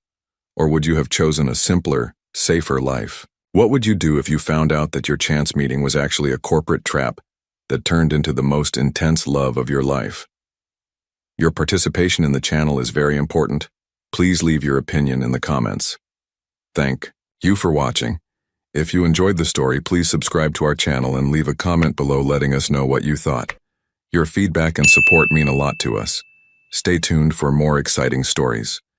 Or would you have chosen a simpler, safer life? What would you do if you found out that your chance meeting was actually a corporate trap that turned into the most intense love of your life? Your participation in the channel is very important. Please leave your opinion in the comments. Thank you for watching. If you enjoyed the story, please subscribe to our channel and leave a comment below letting us know what you thought. Your feedback and support mean a lot to us. Stay tuned for more exciting stories.